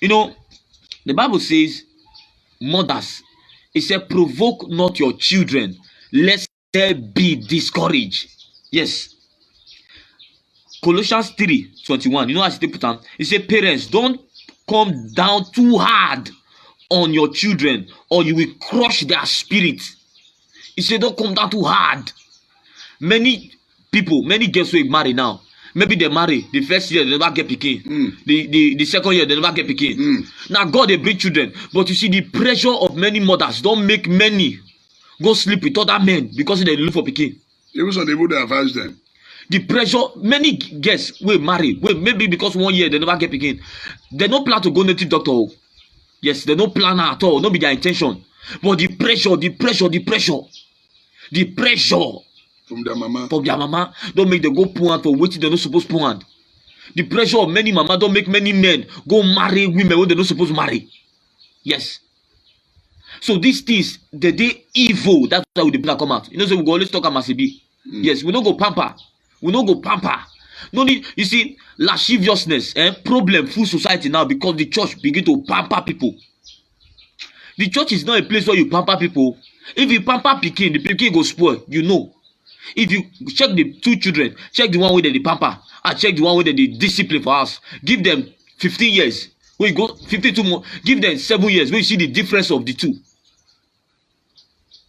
S4: You know, the Bible says, mothers, it said, provoke not your children, lest they be discouraged. Yes. Colossians 3:21. You know as they put on? It said, parents, don't come down too hard on your children, or you will crush their spirit. It said, don't come down too hard. Many people, many girls who marry now, maybe they marry the first year, they never get pikin. The second year, they never get pikin. Now God, they bring children, but you see the pressure of many mothers don't make many go sleep with other men because they look for pikin.
S2: Even so, they would advise them.
S4: The pressure, many girls will marry, maybe because 1 year they never get pikin. They don't plan to go native doctor. Yes, they don't plan at all. Not be their intention. But the pressure
S2: from their mama
S4: don't make them go poor for waiting they're not supposed to poor. The pressure of many mama don't make many men go marry women when they're not supposed to marry. Yes. So these things, they evil. That's how we come out. You know, so we go always talk about CB. Yes, we don't go pamper. No need, you see, lasciviousness, problem full society now because the church begin to pamper people. The church is not a place where you pamper people. If you pamper pikin, the pikin go spoil, you know. If you check the two children, check the one with the pamper, and check the one with the discipline for us. Give them 15 years. We go 52 more. Give them 7 years. When you see the difference of the two,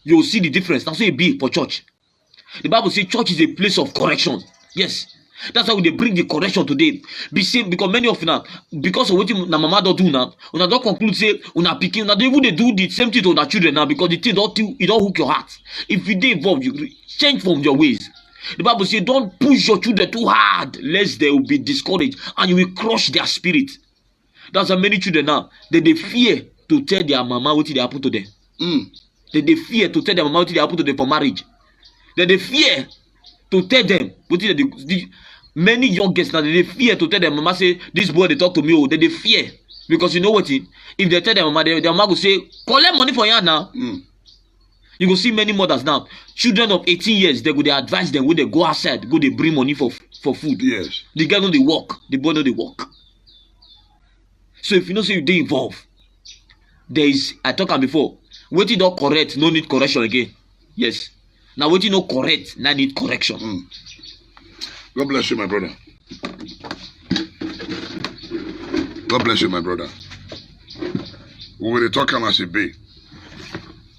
S4: you'll see the difference. That's what it be for church. The Bible says church is a place of correction. Yes. That's how they bring the correction today. Be same because many of now, because of what na mama don't do now, una don't conclude say una picking, una even they do the same thing to their children now because the thing don't hook your heart. If you dey involved, you change from your ways. The Bible says don't push your children too hard, lest they will be discouraged and you will crush their spirit. That's how many children now they fear to tell their mama what they happen to them. They fear to tell their mama what they happen to them for marriage. They fear to tell them what they many young girls now they fear to tell their mama say this boy they talk to me. They fear because you know what if they tell their mama, their mama will say collect money for you now. You go see many mothers now, children of 18 years, they go they advise them when they go outside, go they bring money for food.
S2: Yes.
S4: The girl know they work, the boy know they work. So if you know say you dey involved, there is, I talk about before, wetin don correct no need correction again. Yes. Now wetin no correct now need correction.
S2: God bless you, my brother. God bless you, my brother. We will talk as it be.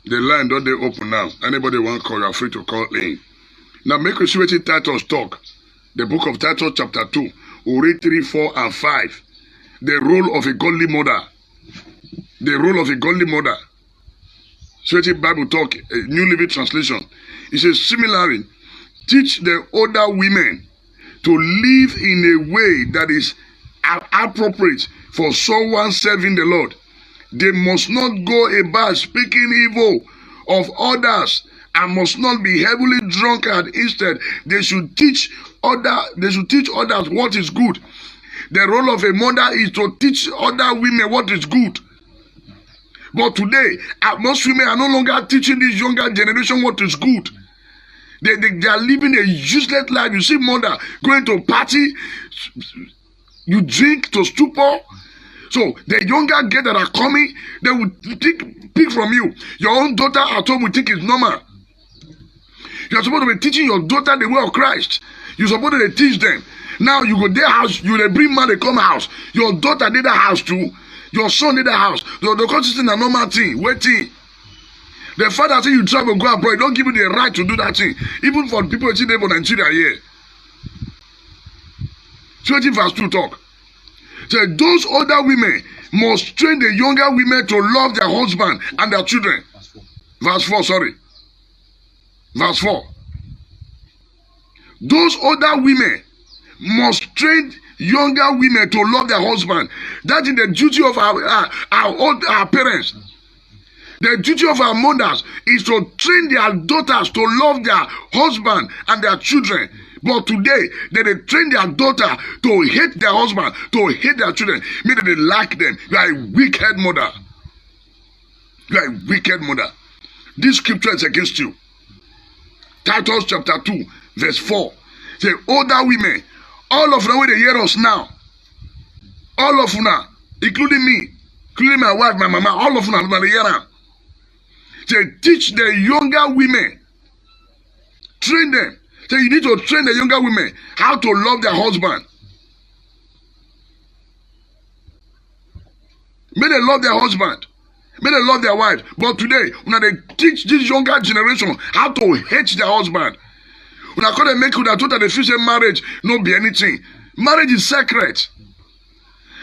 S2: The line don't they open now. Anybody want to call, you are free to call in. Now make us see what Titus talk. The book of Titus chapter 2. We'll read 3, 4, and 5. The role of a godly mother. The role of a godly mother. Sweaty Bible talk, New Living Translation. It says, similarly, teach the older women to live in a way that is appropriate for someone serving the Lord. They must not go about speaking evil of others and must not be heavily drunkard. Instead, they should teach others what is good. The role of a mother is to teach other women what is good. But today, most women are no longer teaching this younger generation what is good. They are living a useless life. You see mother going to party, you drink to stupor. So the younger girls that are coming, they will pick from you. Your own daughter at home will think it's normal. You are supposed to be teaching your daughter the way of Christ. You're supposed to teach them. Now you go their house, you bring man, they come house. Your daughter did that house too. Your son did that house. The constitution is a normal thing. Waiting. The father say you travel, go abroad, don't give you the right to do that thing. Even for people who live in Nigeria here. 20 verse 2 talk. Say, those older women must train the younger women to love their husband and their children. Verse 4, sorry. Verse 4. Those older women must train younger women to love their husband. That is the duty of our parents. The duty of our mothers is to train their daughters to love their husband and their children. But today, they train their daughter to hate their husband, to hate their children. Meaning they like them. You are a wicked mother. You are a wicked mother. This scripture is against you. Titus chapter 2, verse 4. Say, older women, all of them when they hear us now, all of them, including me, including my wife, my mama, all of them, they hear them. Say, teach the younger women, train them. Say, you need to train the younger women how to love their husband. May they love their husband. May they love their wife. But today, when they teach this younger generation how to hate their husband, when I call them make una told that the future marriage no be anything. Marriage is sacred.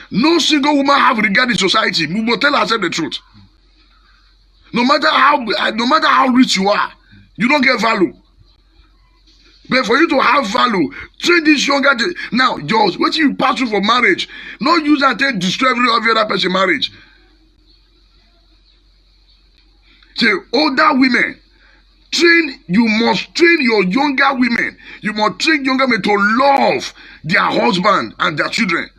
S2: No single woman have regard in society. We will tell herself the truth. No matter how rich you are, you don't get value. But for you to have value, train this younger now. Yours, what you pass through for marriage, not use that to destroy every other person's marriage. Say, older women, you must train your younger women. You must train younger men to love their husband and their children.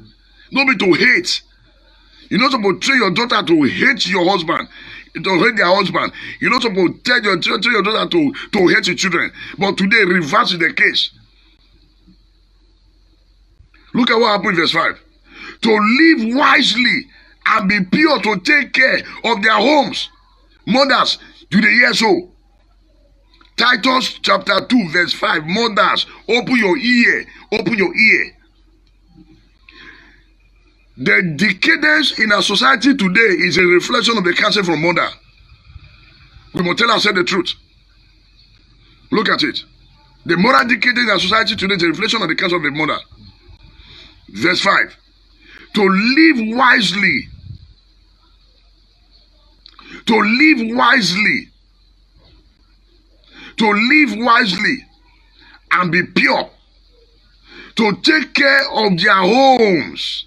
S2: Not be to hate. You're not supposed to train your daughter to hate your husband, to hate their husband. You're not supposed to tell your daughter to hate your children. But today, reverse is the case. Look at what happened in verse 5. To live wisely and be pure, to take care of their homes. Mothers, do they hear so? Titus chapter 2 verse 5. Mothers, open your ear. Open your ear. The decadence in our society today is a reflection of the cancer from mother. We must tell ourselves the truth. Look at it. The moral decadence in our society today is a reflection of the cancer of the mother. Verse 5. To live wisely. To live wisely. To live wisely and be pure. To take care of their homes.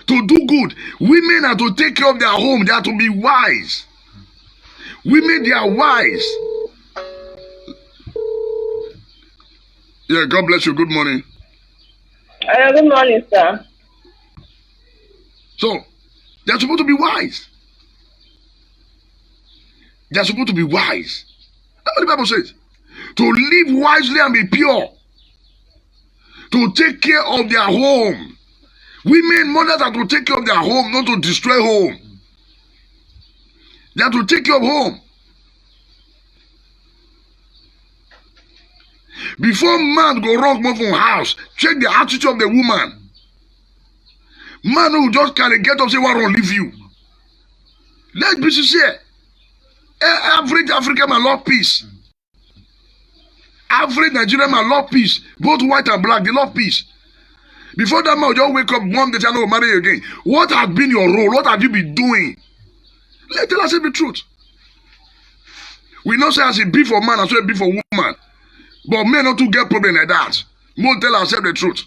S2: To do good. Women are to take care of their home. They are to be wise. Women, they are wise. Yeah, God bless you. Good morning.
S5: Good morning, sir.
S2: So, they are supposed to be wise. They are supposed to be wise. That's what the Bible says. To live wisely and be pure. To take care of their home. Women, mothers are to take care of their home, not to destroy home. They are to take care of home. Before man go wrong move from house, check the attitude of the woman. Man who just carry get up say why don't leave you. Let's be sincere. Average African man love peace. Average Nigerian man love peace. Both white and black, they love peace. Before that man will just wake up one day and will marry you again. What has been your role? What have you been doing? Let us say the truth. We not say as a be for man, as well be for woman. But men not to get problem like that. More tell ourselves the truth.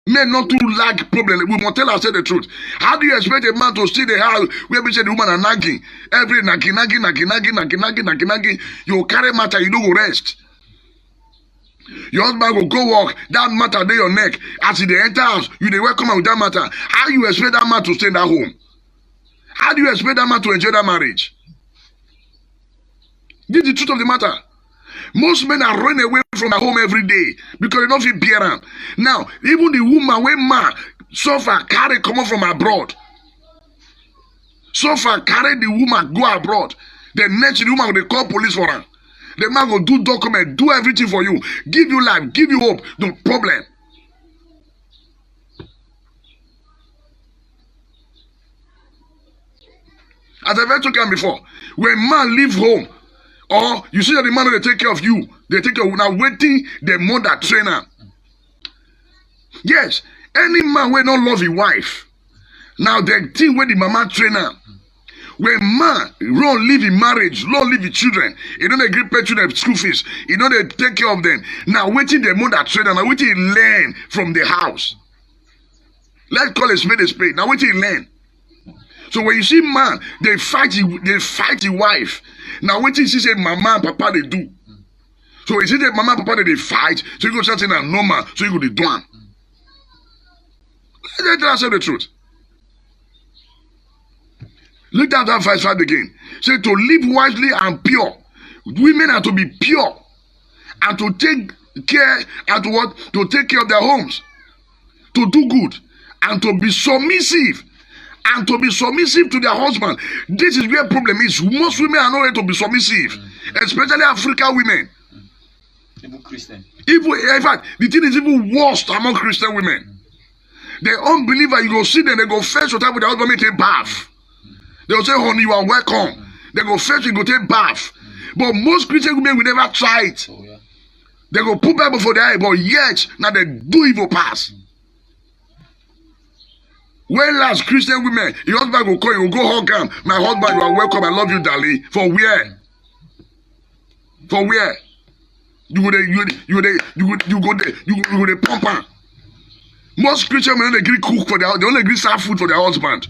S2: Men not to lack problem. We must tell ourselves the truth. How do you expect a man to stay the house where we say the woman are nagging? Every nagging. You carry matter, you don't go rest. Your husband will go work, that matter dey your neck. As he dey enter house, you dey welcome am with that matter. How you expect that man to stay in that home? How do you expect that man to enjoy that marriage? This is the truth of the matter. Most men are running away from their home every day because they don't feel bear am. Now, even the woman when man suffer carry come from abroad. Suffer carry the woman go abroad. The next the woman will call police for her. The man will do document, do everything for you, give you life, give you hope. No problem. As I've told you before, when man leave home, or you see that the man they take care of you, they take care of now waiting the mother trainer. Yes, any man will not love his wife. Now the thing where the mama trainer, when man don't live in marriage, don't live with children, he don't agree pay children school fees, he don't take care of them. Now waiting the mother trainer, now waiting learn from the house. Let's call a spade. Now waiting learn. So when you see man, they fight the wife. Now waiting she say mama and papa they do. So you see that mama and papa they fight, so you go something that normal, so you go the do am. Let us say the truth. Look at that verse 5 again. Say to live wisely and pure. Women are to be pure and to take care and to what? To take care of their homes, to do good and to be submissive. And to be submissive to their husband. This is where the problem is. Most women are not ready to be submissive, especially African women.
S4: Even Christian.
S2: In fact, the thing is even worse among Christian women. The unbeliever, you go see them, they go fetch your time with their husband, make a bath. They will say, honey, you are welcome. They go fetch you, go take bath. But most Christian women will never try it.
S4: Oh, yeah.
S2: They go put Bible for their eye, but yet, now they do evil pass. When last Christian women, your husband will call you, go hug him. My husband, you are welcome, I love you, darling. For where? For where? You go there, pump her. Most Christian women don't agree cook for their, they only agree serve food for their husband.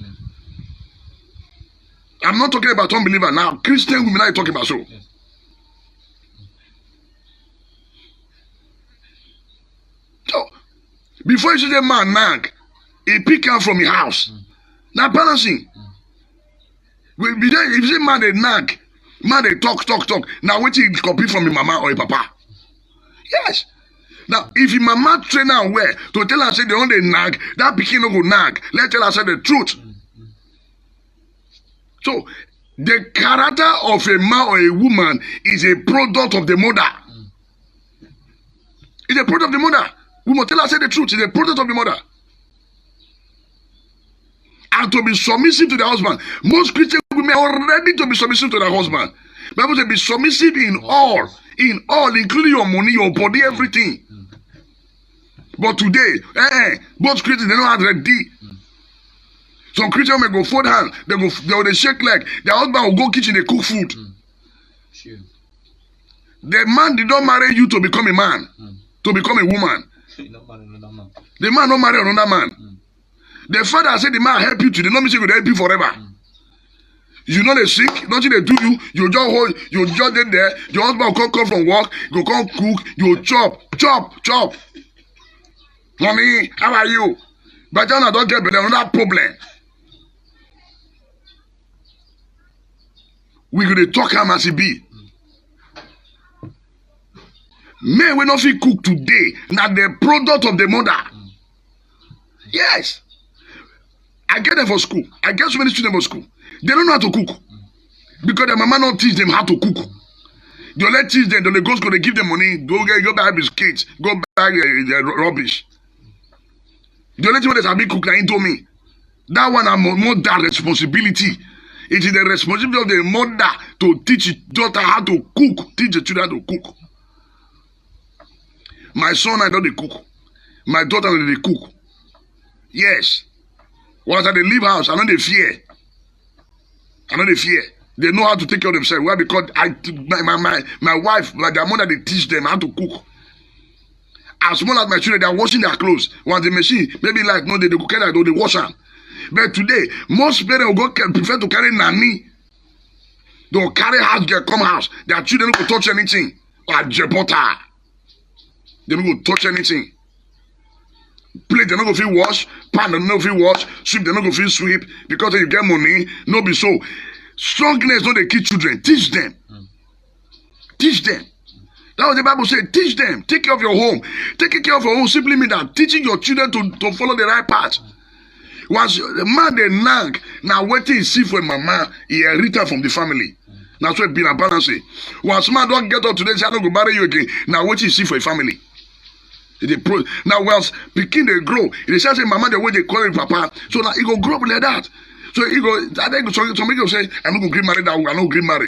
S2: I'm not talking about unbeliever now. Christian women are talking about so. So, before you see the man nag, he pick up from his house. Now balancing. If you say man they nag, man they talk. Now wait till he copy from his mama or his papa. Yes. Now if his mama train her well to tell her say they only nag, that pikin no go nag. Let's tell her say the truth. So the character of a man or a woman is a product of the mother. It's a product of the mother. We must tell her say the truth. It's a product of the mother. And to be submissive to the husband. Most Christian women are ready to be submissive to their husband. Bible says be submissive in all, including your money, your body, everything. But today, most Christians they not ready. Some Christian women go fold hand, they will shake leg. Their husband will go kitchen, they cook food.
S4: Sure.
S2: The man did not marry you to become a man, to become a woman. The man not marry another man. The father said the man help you today, not mean he will help you forever. You know they sick, nothing they do you, you just hold, you just get there, your husband will come from work, you come cook, you chop. Mommy, how are you? But then I don't get better, another problem. We gonna talk him as he be. Men will not feel cook today, not the product of the mother. Yes. I get them for school. I get so many students for school. They don't know how to cook. Because their mama don't teach them how to cook. They only teach them, they go school, they give them money, go buy biscuits, go buy rubbish. The only thing that I be cook na Indomie. That one is more than responsibility. It is the responsibility of the mother to teach his daughter how to cook, teach the children how to cook. My son, I know they cook. My daughter, I know they cook. Yes. Once they leave house, I know they fear. They know how to take care of themselves. Why? Because my wife, like their mother, they teach them how to cook. As small as my children, they are washing their clothes. Once the machine, maybe like no, they go carry it, they wash them. But today, most parents will prefer to carry nanny. They will carry house, they come house. Their children don't go touch anything. Or jebota. They don't go touch anything. Plate they no go fit wash, pan they no go fit wash, sweep they no go fit sweep because you get money. No be so. Strongness no dey kill children. Teach them. Teach them. That's what the Bible says. Teach them. Take care of your home. Taking care of your home simply means that teaching your children to follow the right path. Once the man they nag, now waiting to see for mama, he inherit from the family. That's what being a balance. Once man don't get up today, say I don't go marry you again. Now waiting to see for a family. Now once pikin they grow, they say mama the way they call it papa, so now he go grow up like that. So he go, I think somebody go say, I'm not going to marry that one, I'm not going to marry.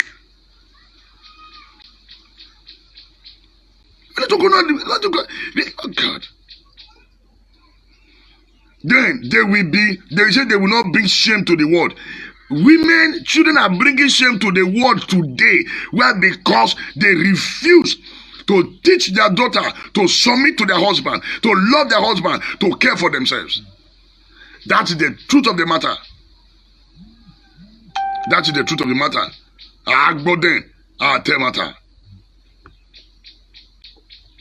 S2: Not to go, oh God. then they say they will not bring shame to the world. Women, children are bringing shame to the world today. Why? Because they refuse to teach their daughter to submit to their husband, to love their husband, to care for themselves. That's the truth of the matter. That is the truth of the matter. Agboden, temata.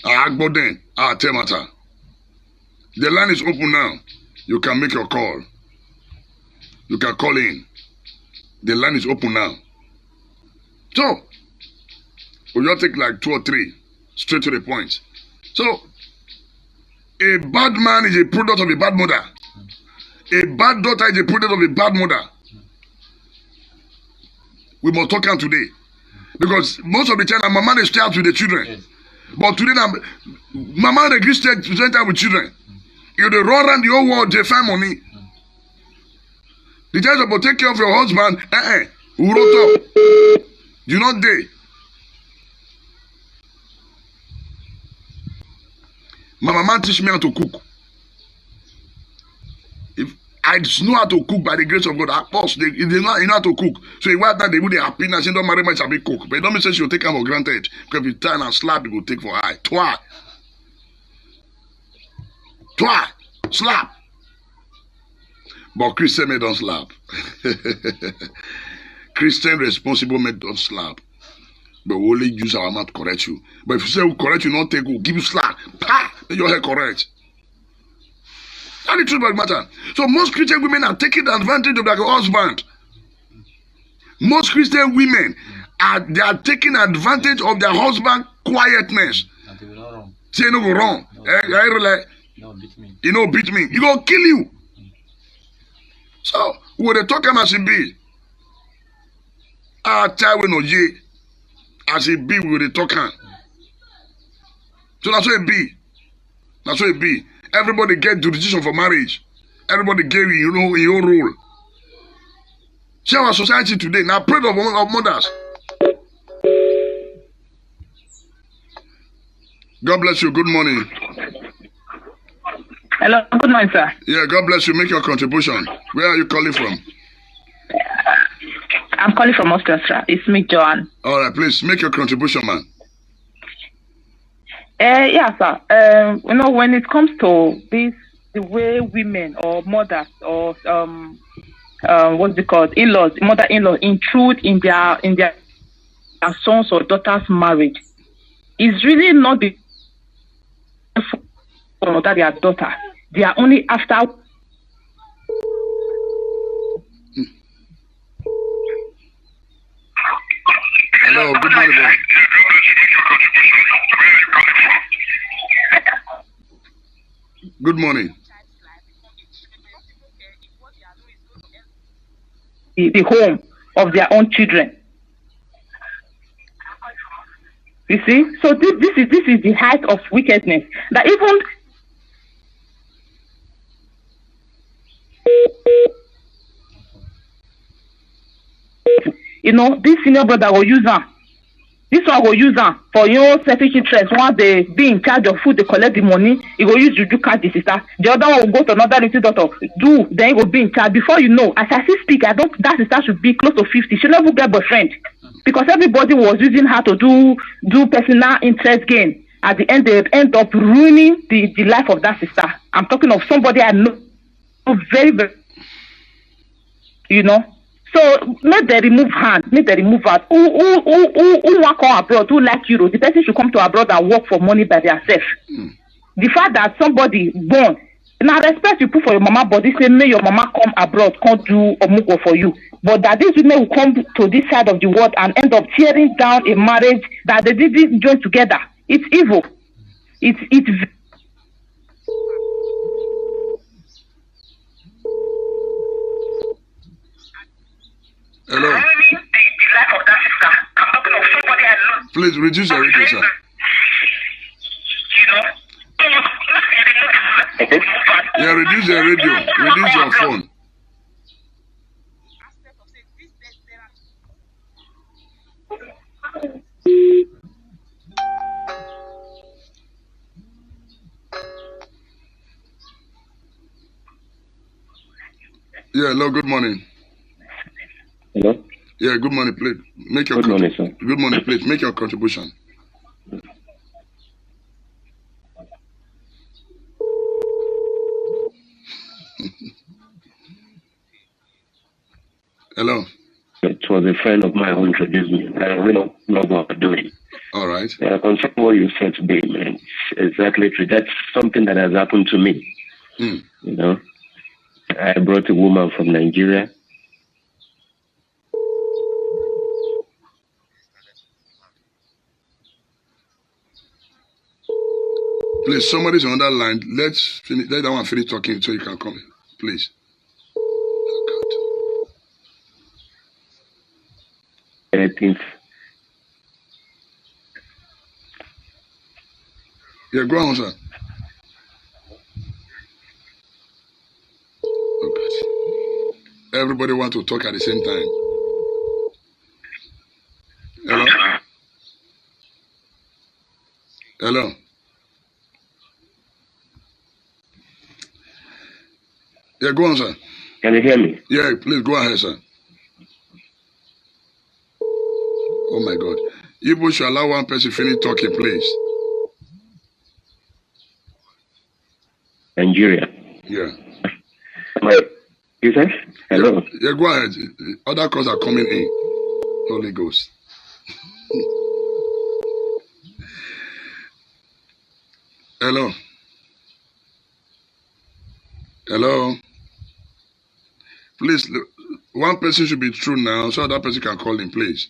S2: Agboden, temata. The line is open now. You can make your call. You can call in. The line is open now. So, we'll just take like 2 or 3, straight to the point. So, a bad man is a product of a bad mother. A bad daughter is a product of a bad mother. We must talk on today. Because most of the time, mama they stay out with the children. Yes. But today, mama they stay out with children. You they run around the whole world, they find money. The time about take care of your husband, you not there. My mama teach me how to cook. If I know how to cook by the grace of God, of course, they know how to cook. So if that they would be happy and say, don't marry much, I'll be cook. But it don't mean say she'll take them for granted. Because if you turn and slap, you will take for eye. Twice. Slap. But Christian men don't slap. Christian responsible men don't slap. But we only use our mouth to correct you. But if you say we correct you, not take, we'll give you slap. Pa! Then your head correct. That's the truth about the matter. So most Christian women are taking advantage of their husband. Most Christian women they are taking advantage of their husband's quietness. Say no go wrong. You know beat me. He gonna kill you. So when they talk as it be, tell we no ye. As it be, we they talk. So that's what it be. That's what it be. Everybody get jurisdiction for marriage. Everybody get your role. See our society today. Now pray of mothers. God bless you. Good morning.
S5: Hello, good morning, sir.
S2: Yeah, God bless you. Make your contribution. Where are you calling from?
S5: I'm calling from Austria, sir. It's me, Joan.
S2: All right, please make your contribution, man.
S5: Yeah, sir. When it comes to this, the way women or mothers or what's it called, in-laws, mother-in-law intrude in their sons or daughters' marriage, is really not the that their daughter. They are only after.
S2: Hello, good morning, bro. Good morning.
S5: The home of their own children. You see, so this is the height of wickedness. That even this senior brother will use them. This one will use them for selfish interest. Once they be in charge of food, they collect the money. He will use juju catch the sister. The other one will go to another little daughter. Then he will be in charge. Before you know, as I speak, that sister should be close to 50. She never get boyfriend because everybody was using her to do personal interest gain. At the end, they end up ruining the life of that sister. I'm talking of somebody I know very, very, So make they remove hand, make they remove out. Who want come abroad, who like Euro, the person should come to abroad and work for money by themselves. The fact that somebody born, now respect you put for your mama, but they say may your mama come abroad, can't do omugo for you. But that these women will come to this side of the world and end up tearing down a marriage that they didn't join together. It's evil. It's
S2: Hello. Please reduce your radio, sir. Yeah, reduce your radio. Reduce your phone. Yeah, hello, good morning.
S6: Hello?
S2: Yeah, good morning, please. Make your
S6: Good morning, sir.
S2: Good morning, please. Make your contribution. Hello.
S6: It was a friend of mine who introduced me. I really don't know what I'm doing.
S2: All right.
S6: Concerning what you said today, man, it's exactly true. That's something that has happened to me.
S2: Mm.
S6: You know, I brought a woman from Nigeria.
S2: Please, somebody's on that line. Let's finish. Let that one finish talking so you can come in. Please. Oh,
S6: I think
S2: God. Yeah, go on, sir. Oh, God. Everybody want to talk at the same time. Hello? Hello? Yeah, go on, sir.
S6: Can you hear me?
S2: Yeah, please go ahead, sir. Oh, my God. You should allow one person finish talking, please.
S6: Nigeria.
S2: Yeah.
S6: You said? Hello?
S2: Yeah, go ahead. Other calls are coming in. Holy Ghost. Hello? Hello? Please, one person should be true now so that person can call in, please.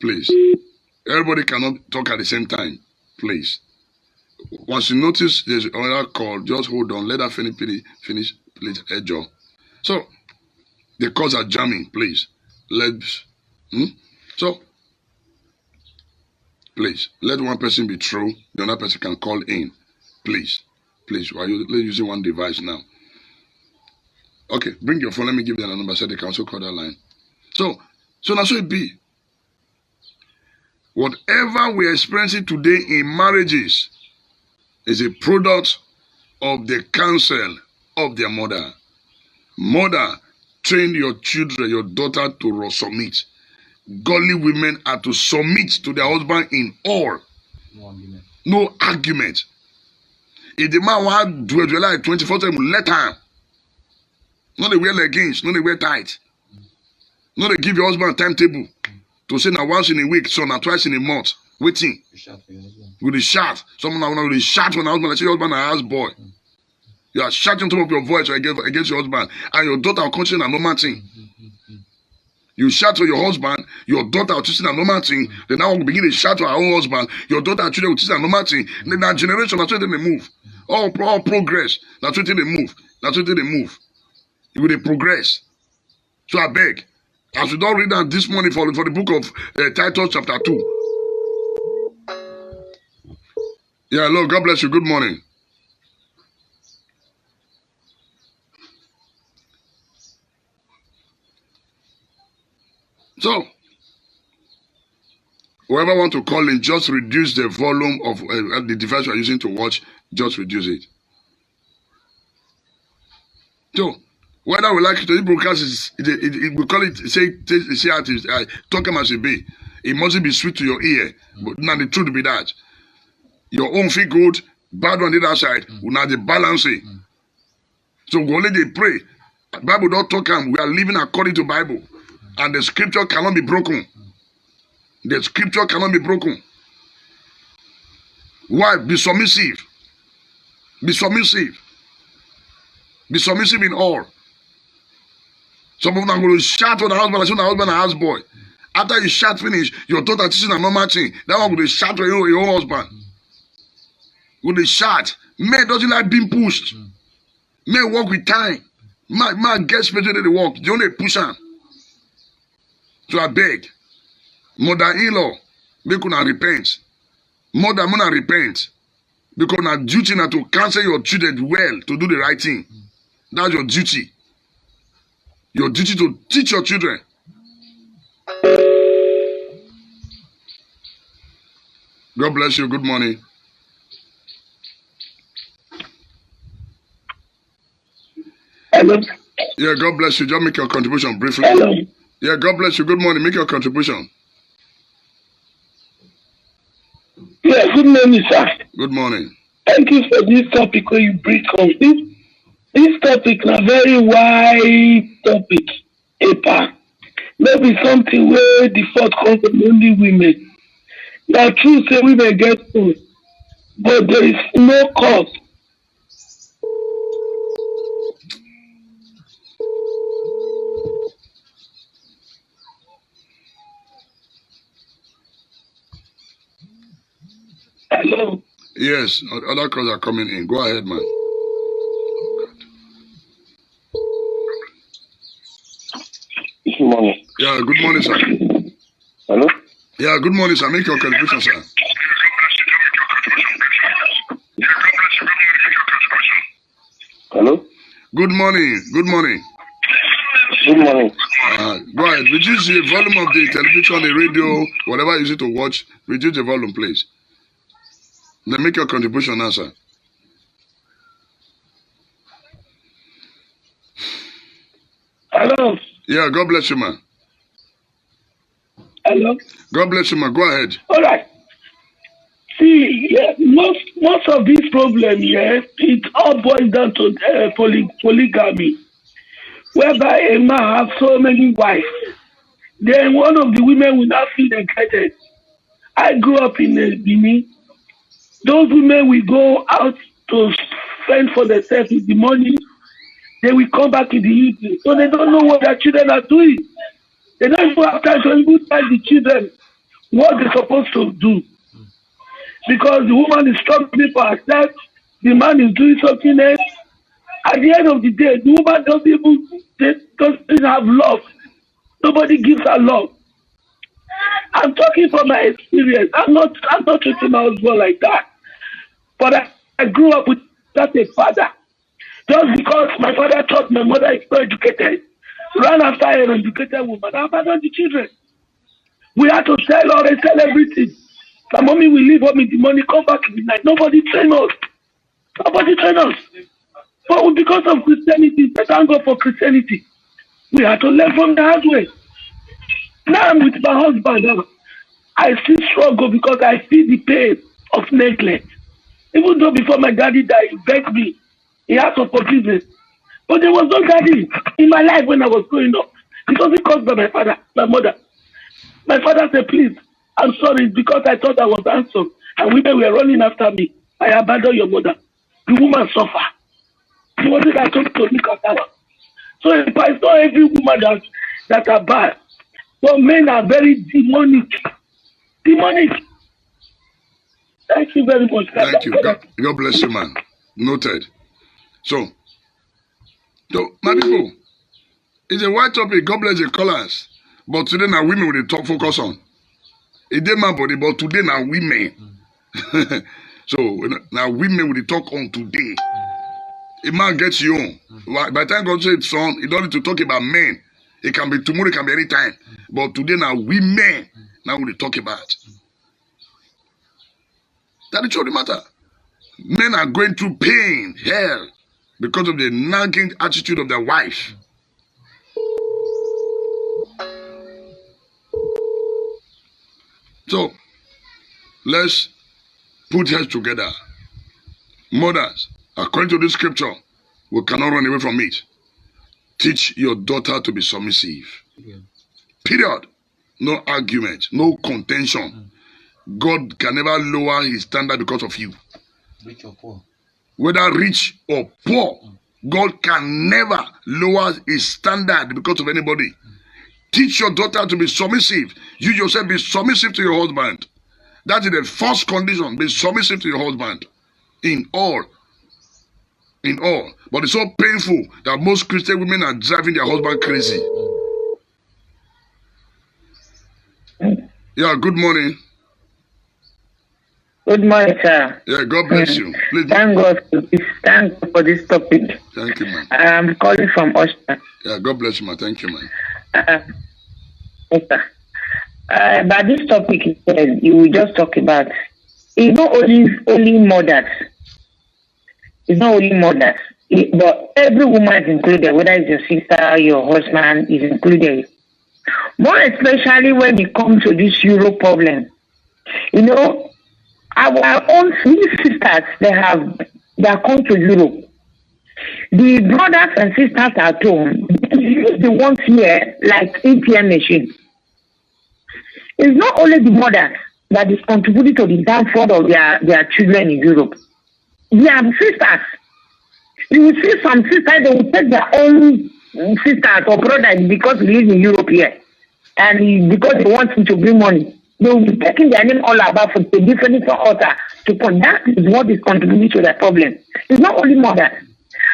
S2: Please. Everybody cannot talk at the same time, please. Once you notice there's another call, just hold on. Let that finish, please, Ejo. So, the calls are jamming, please. Let's, So, please, let one person be true. The other person can call in, please. Please, why you using one device now? Okay, bring your phone. Let me give them a number so they can also call that line. So now so it be. Whatever we're experiencing today in marriages is a product of the counsel of their mother. Mother, train your children, your daughter to submit. Godly women are to submit to their husband in all. No argument. If the man want to dwell like 24/7, let him. Not they wear leggings, not they wear tight. Not they give your husband a timetable to say now once in a week, so now twice in a month. Waiting. With the shout. Someone will the shout when the husband, like say your husband and house boy. You are shouting top of your voice against your husband, and your daughter will consider a normal thing. You shout to your husband, your daughter will consider a normal thing. Then now will begin to shout to her own husband, your daughter and children will consider a normal thing. Then that generation, that's where they move. All progress, that's where they move. That's where they move. You will progress. So I beg, as we don't read that this morning for the book of Titus chapter 2. Yeah, hello, God bless you. Good morning. So, whoever want to call in, just reduce the volume of the device you are using to watch. Just reduce it. So, whether we like it, the broadcast is, we call it, say talk as it be. It mustn't be sweet to your ear, but now the truth be that. Your own feel good, bad on the other side, we now the balance it. So we only they pray. Bible don't talk we are living according to Bible. And the scripture cannot be broken. The scripture cannot be broken. Why? Be submissive. Be submissive. Be submissive in all. Some of them are going to shout on the husband, as soon as husband and house boy. After you shout finish, your daughter teaching a normal thing. That one will shout to your own husband. With the shout. Men doesn't like being pushed. Men work with time. Man get special they work. They only push on. So I beg. Mother-in-law, make una repent. Mother, muna repent. Because na duty na to counsel your children well to do the right thing. That's your duty. Your duty to teach your children. God bless you. Good morning.
S6: Hello.
S2: Yeah, God bless you. Just make your contribution briefly.
S7: Hello.
S2: Yeah, God bless you. Good morning. Make your contribution.
S7: Yeah, good morning, sir.
S2: Good morning.
S7: Thank you for this topic where you bring up. This topic is a very wide topic. EPA. Maybe something where the fault comes from only women. Now, true, say women get food, but there is no cause. Hello.
S2: Yes, other calls are coming in. Go ahead, man.
S6: Good morning.
S2: Yeah, good morning, sir.
S6: Hello?
S2: Yeah, good morning, sir. Make your contribution, sir.
S6: Hello?
S2: Good morning. Good morning.
S6: Good morning.
S2: Go ahead. Reduce the volume of the television, the radio, whatever you use to watch. Reduce the volume, please. Then make your contribution now, sir.
S7: Hello.
S2: Yeah, God bless you, man.
S7: Hello.
S2: God bless you, man. Go ahead.
S7: All right. See, yeah, most of these problems, yeah, it all boils down to polygamy, whereby a man has so many wives. Then one of the women will not feel neglected. I grew up in Benin. Those women will go out to fend for themselves with the money. They will come back in the evening. So they don't know what their children are doing. They don't even have time to even tell the children what they're supposed to do. Because the woman is struggling for herself, the man is doing something else. At the end of the day, the woman doesn't have love. Nobody gives her love. I'm talking from my experience. I'm not treating my husband like that. But I grew up without a father. Just because my father thought my mother is not educated, ran after an educated woman, I abandoned the children. We had to sell everything. My mommy will leave home with the money, come back in the night. Nobody train us. But because of Christianity, thank God for Christianity, we had to learn from the hard way. Now I'm with my husband now. I still struggle because I feel the pain of neglect. Even though before my daddy died, he begged me. He asked for forgiveness. But there was no daddy in my life when I was growing up. It wasn't caused by my mother. My father said, please, I'm sorry, because I thought I was handsome. And women were running after me. I abandoned your mother. The woman suffered. It wasn't I told to look at her. So it's not every woman that are bad. But men are very demonic. Thank you very much.
S2: Thank you. God bless you, man. Noted. So my people, it's a wide topic. God bless the callers. But today now women will talk focus on. It did my body, but today now women. So now women will talk on today. A man gets you on. By the time God said son, he don't need to talk about men. It can be tomorrow, it can be any time. But today now women now will talk about. That is the matter. Men are going through pain, hell, because of the nagging attitude of their wife. So, let's put heads together. Mothers, according to this scripture, we cannot run away from it. Teach your daughter to be submissive. Yeah. Period. No argument, no contention. God can never lower his standard because of you.
S1: Rich or poor.
S2: Whether rich or poor, God can never lower his standard because of anybody. Teach your daughter to be submissive. You yourself be submissive to your husband. That is the first condition. Be submissive to your husband. In all. But it's so painful that most Christian women are driving their husband crazy. Yeah, good morning.
S5: Good morning, sir.
S2: Yeah, God bless you. Please.
S5: Thank God for this topic.
S2: Thank you, man.
S5: I'm calling from Oshta.
S2: Yeah, God bless you, man. Thank you, man.
S5: Yes, sir. But this topic you will just talk about, it's not only mothers. It's not only mothers. But every woman is included, whether it's your sister, your husband is included. More especially when it comes to this Euro problem. You know, our own sisters, they are come to Europe. The brothers and sisters at home, they use the ones here like ATM machine. It's not only the mothers that is contributing to the downfall of their children in Europe. Their sisters. You will see some sisters, they will take their own sisters or brothers because they live in Europe here. And because they want him to bring money. They will be taking their name all about for the different altar to conduct is what is contributing to the problem. It's not only mothers.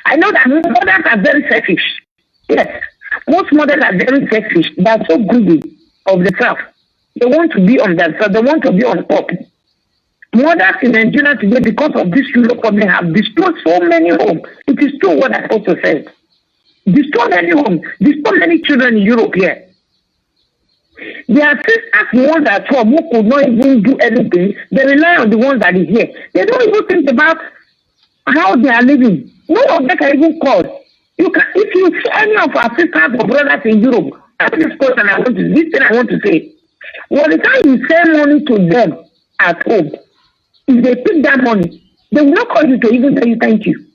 S5: I know that mothers are very selfish. Yes. Most mothers are very selfish. They are so greedy of themselves. They want to be on themselves. They want to be on top. Mothers in Nigeria today, because of this Euro problem, have destroyed so many homes. It is true what I also said. Destroy many homes. Destroy many children in Europe here. Their sisters, the ones at home who could not even do anything, they rely on the ones that is here. They don't even think about how they are living. No one of them can even call. You can, if you see any of our sisters or brothers in Europe, this question this thing I want to say. Well, the time you send money to them at home, if they pick that money, they will not call you to even tell you thank you.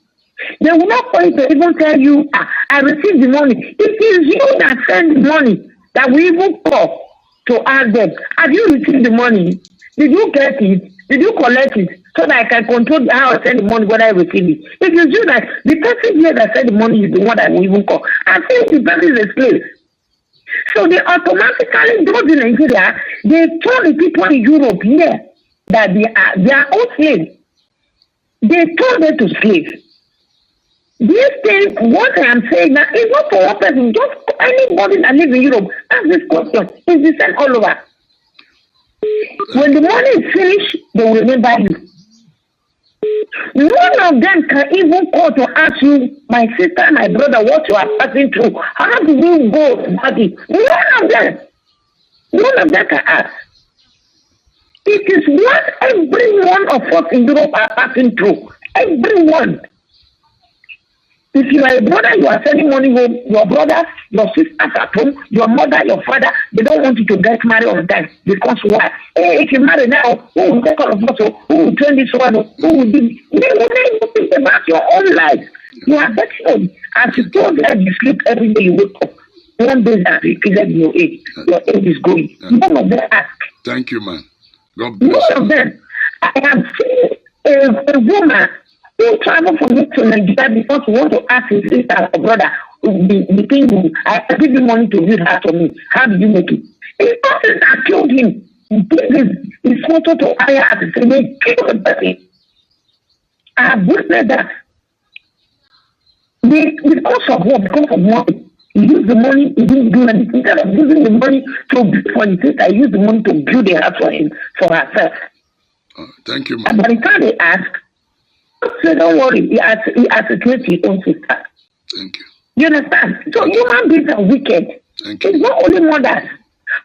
S5: They will not call you to even tell you, I received the money. It is you that send the money that we even call to ask them, have you received the money? Did you get it? Did you collect it? So that I can control how I send the money when I receive it. If you do that, the person here that sent the money is the one that we even call. I think the person is a slave. So they automatically, those in Nigeria, they turn the people in Europe here that they are all slaves. They turn them to slaves. This thing, what I am saying now, is not for one person, just anybody that lives in Europe. Ask this question. It's the same all over. When the money is finished, they will remember you. None of them can even call to ask you, my sister, my brother, what you are passing through. How do you go about it? None of them. None of them can ask. It is what every one of us in Europe are passing through. Everyone. If you are a brother, you are sending money home, your brothers, your sisters at home, your mother, your father, they don't want you to get married on time. Because why? Hey, if you marry now, who will take all of us? Who will train this one? Who will do? You will never think about your own life. You are getting old. As you told them, you sleep every day, you wake up. One day that you feel your age is going. None of them ask.
S2: Thank you, man. God bless you.
S5: None of them. I have seen a woman who travel from me to Nigeria because we want to ask his sister or brother, the thing, I give you money to build house for me. How did you make it? The person that killed him, he gave his photo to hire at the same day, killed the person. I have witnessed that. Because of what? Because of money. He used the money, he didn't do anything. Instead of using the money to build for his sister, he used the money to build a house for him, for herself.
S2: Thank you, man.
S5: And by the time they ask, so don't worry, he has a trait his own sister.
S2: Thank you.
S5: You understand? So human beings are wicked.
S2: Thank you.
S5: It's not only mothers.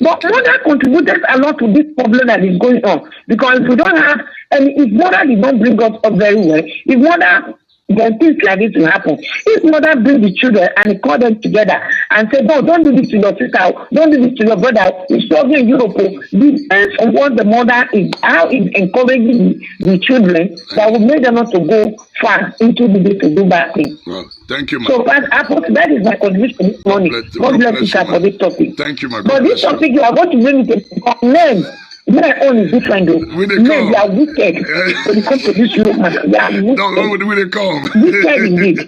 S5: But mother contributed a lot to this problem that is going on. Because if we don't have, and if mother did not bring us up very well, if mother, then things like this will happen. If mother bring the children and call them together and say, no, don't do this to your sister, don't do this to your brother, it's struggling in Europe. Depends on what the mother is, how is encouraging the children that will make them not to go far into the day to do bad things.
S2: Well, thank you, man.
S5: So that is my contribution this morning. God bless you, sir, for this topic.
S2: Thank you, my God.
S5: But this topic you are going to bring it to men. My own is different though. Men, they are wicked. When it comes to this Europe, man, they are wicked.
S2: No, when they come.
S5: Wicked indeed.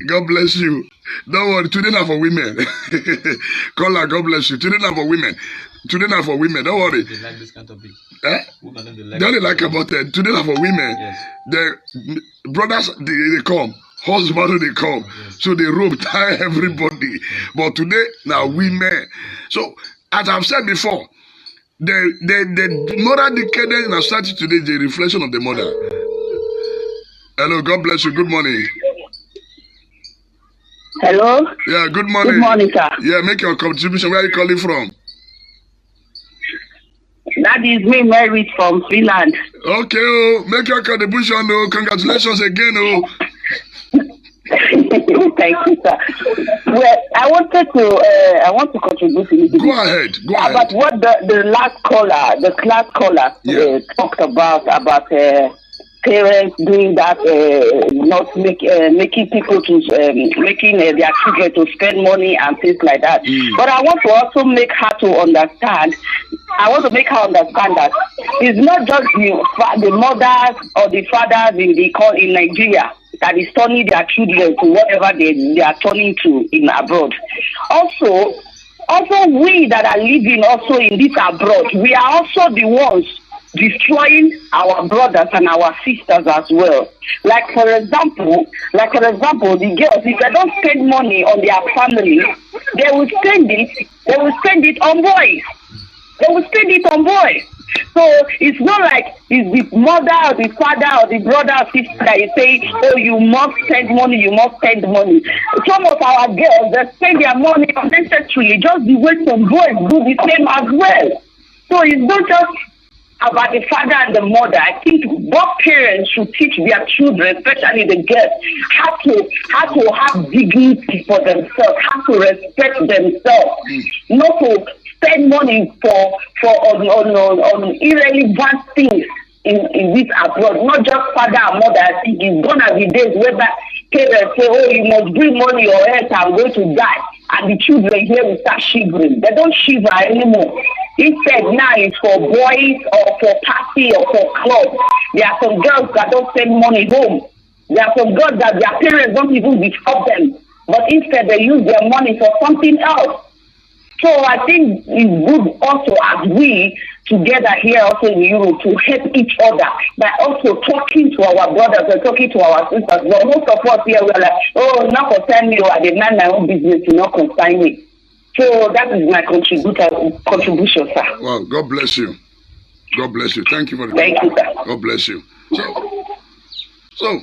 S2: God bless you. Don't worry, today not for women. Caller, God bless you. Today not for women. Today not for women. Don't worry.
S4: They like this kind of topic.
S2: They only like about it. Today not for women.
S4: Yes.
S2: The brothers, they come. Husband, they come.
S4: Yes.
S2: So they rope tie everybody. But today, now women. So, as I've said before, the moral decadence in our society today is the reflection of the mother. Hello, God bless you. Good morning.
S5: Hello.
S2: Yeah, good morning.
S5: Good morning, sir.
S2: Yeah, make your contribution. Where are you calling from?
S5: That is me, Mary from Finland.
S2: Okay, oh, make your contribution, oh. Congratulations again, oh.
S5: Thank you, sir. Well, I want to contribute a little bit.
S2: Go ahead.
S5: About what the last caller, the class caller, talked about parents doing that, not making people to making their children to spend money and things like that. But I want to also make her to understand. I want to make her understand that it's not just the mothers or the fathers in Nigeria that is turning their children to whatever they are turning to in abroad. Also we that are living also in this abroad, we are also the ones destroying our brothers and our sisters as well. Like for example, the girls, if they don't spend money on their family, they will spend it on boys. So it's not like it's the mother or the father or the brother or sister that is saying, oh, you must spend money. Some of our girls, they spend their money unnecessarily, just the way some boys do the same as well. So it's not just about the father and the mother. I think both parents should teach their children, especially the girls, how to have dignity for themselves, how to respect themselves, not to spend money on irrelevant things in this abroad. Not just father and mother. I think it's gonna be days where parents say, oh, you must bring money or else I'm going to die. And the children here will start shivering. They don't shiver anymore. Instead, now it's for boys or for party or for club. There are some girls that don't send money home. There are some girls that their parents don't even disturb them. But instead, they use their money for something else. So I think it's good also as we together here also in Europe to help each other by also talking to our brothers and talking to our sisters. But most of us here, we're like, oh, not concern me, or I demand my own business, to not concern me. So that is my contribution, sir.
S2: Well, God bless you. God bless you. Thank you for the
S5: Thank you, sir.
S2: God bless you. So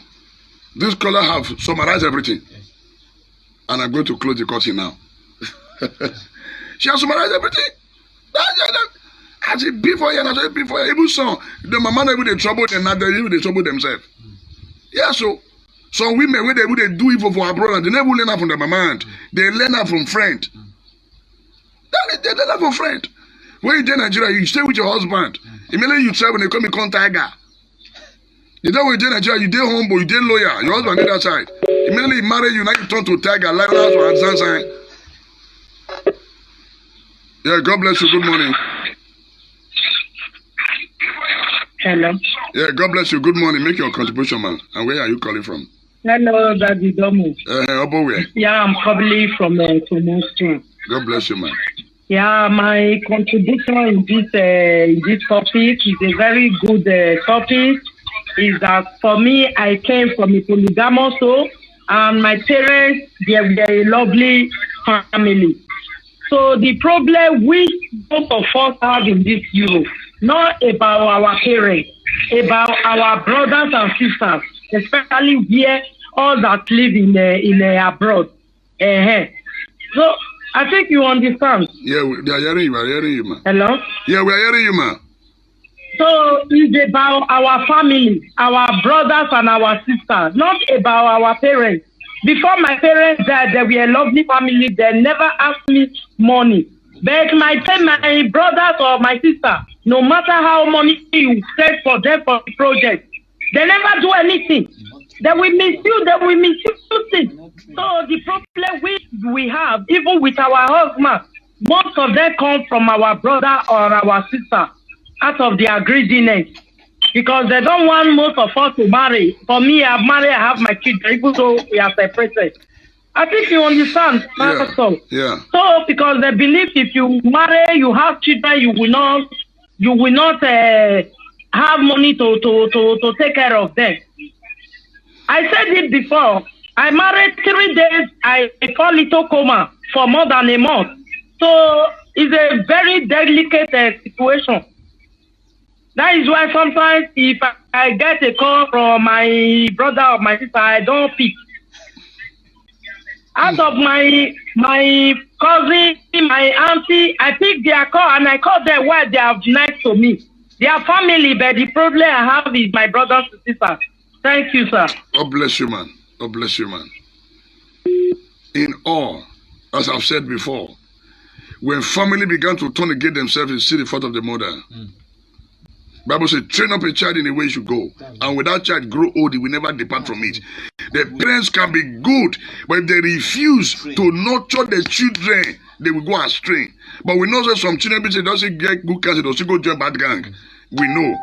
S2: this caller have summarized everything. And I'm going to close the curtain now. She has summarized everything. I said before you, even so, the mama never they trouble them, not they trouble themselves. Yeah, so some women when they do evil for abroad, they never learn that from their mama. They learn that from friend. They learn that from friend. When you in Nigeria, you stay with your husband. Immediately you travel, they come in contact. You know when you in Nigeria, you dey humble, you dey loyal. Your husband dey that side. Immediately he marry you, now you turn to tiger, lioness or sunshine. Yeah, God bless you. Good morning.
S8: Hello.
S2: Yeah, God bless you. Good morning. Make your contribution, man. And where are you calling from?
S8: Hello, Daddy Domu.
S2: Where?
S8: Yeah, I'm probably from Tomostu.
S2: God bless you, man.
S8: Yeah, my contribution in this topic is a very good topic. Is that for me, I came from a polygamous home, and my parents, they were a lovely family. So the problem we both of us have in this Europe, not about our parents, about our brothers and sisters, especially here, all that live in abroad. So I think you understand.
S2: Yeah, they are hearing you, man.
S8: Hello?
S2: Yeah, we are hearing you, man.
S8: So it's about our family, our brothers and our sisters, not about our parents. Before my parents died, they were a lovely family. They never asked me money. But my brothers or my sister, no matter how money you send for them for the project, they never do anything. They will misuse things. So the problem we have, even with our husbands, most of them come from our brother or our sister out of their greediness. Because they don't want most of us to marry. For me, I've married, I have my children, even though we are separated. I think you understand, Pastor.
S2: Yeah.
S8: So, because they believe if you marry, you have children, you will not have money to take care of them. I said it before. I married 3 days, I fall into coma for more than a month. So, it's a very delicate situation. That is why sometimes if I get a call from my brother or my sister, I don't pick. Out of my cousin, my auntie, I pick their call and I call them while they are nice to me. They are family, but the problem I have is my brothers and sisters. Thank you, sir.
S2: God bless you, man. God bless you, man. In all, as I've said before, when family began to turn against themselves and see the fault of the mother, Bible says, train up a child in the way he should go, and when that child grow old, he will never depart from it. The parents can be good, but if they refuse to nurture the children, they will go astray. But we know that some children, they don't get good counsel, they still go join bad gang. We know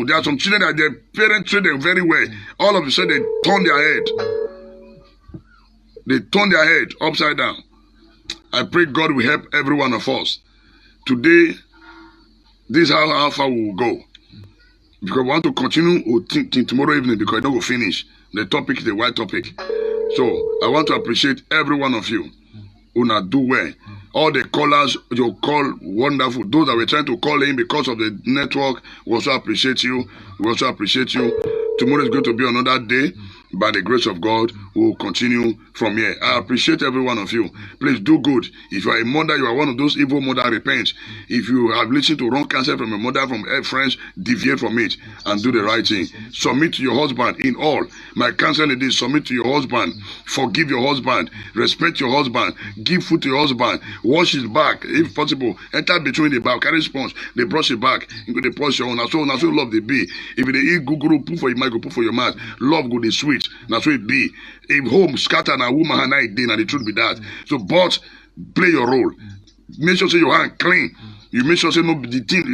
S2: there are some children that their parents train them very well. All of a sudden, they turn their head. They turn their head upside down. I pray God will help every one of us. Today, this is how far we will go. Because we want to continue till tomorrow evening because then we'll finish. The topic is the white topic. So, I want to appreciate every one of you who now do well. All the callers, you call wonderful. Those that were trying to call in because of the network, we also appreciate you. We also appreciate you. Tomorrow is going to be another day. By the grace of God, we will continue from here. I appreciate every one of you. Please do good. If you are a mother, you are one of those evil mother, repent. If you have listened to wrong counsel from a mother, from a friend, deviate from it and do the right thing. Submit to your husband in all. My counsel is this: submit to your husband. Forgive your husband. Respect your husband. Give food to your husband. Wash his back. If possible, enter between the back. Carry sponge. They brush it back. They brush your own. Now so love they be. If they eat guguru, put for your mouth, go put for your mouth. Love go the sweet. That's what it be. If home scatter and a woman and I did, and the truth be that. So, but play your role. Make sure say your hand clean. You make sure say no the thing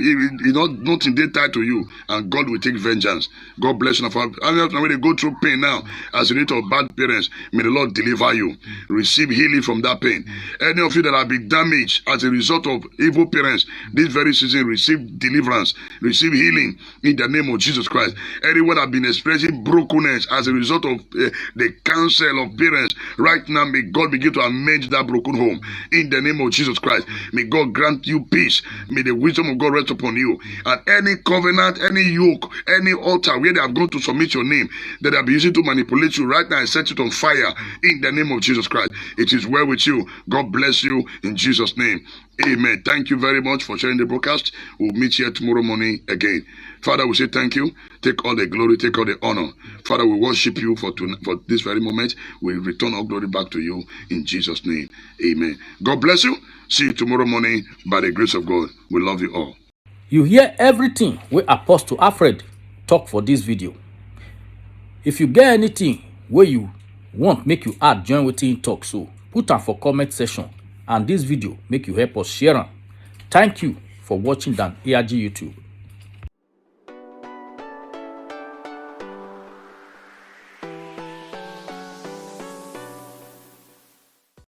S2: is nothing they tied to you, and God will take vengeance. God bless you. And when they go through pain now, as a result of bad parents, may the Lord deliver you. Receive healing from that pain. Any of you that have been damaged as a result of evil parents, this very season, receive deliverance, receive healing in the name of Jesus Christ. Anyone that have been experiencing brokenness as a result of the counsel of parents, right now may God begin to amend that broken home in the name of Jesus Christ. May God grant you peace. May the wisdom of God rest upon you. And any covenant, any yoke, any altar where they have gone to submit your name, that they have been using to manipulate you, right now I set it on fire in the name of Jesus Christ. It is well with you. God bless you in Jesus' name. Amen. Thank you very much for sharing the broadcast. We'll meet here tomorrow morning again. Father, we say thank you. Take all the glory, take all the honor. Father, we worship you for this very moment. We return all glory back to you in Jesus' name. Amen. God bless you. See you tomorrow morning by the grace of God. We love you all.
S1: You hear everything where Apostle Alfred talk for this video. If you get anything where you want make you add join wetin talk, so put am for comment section, and this video make you help us share am. Thank you for watching Dan ARG YouTube.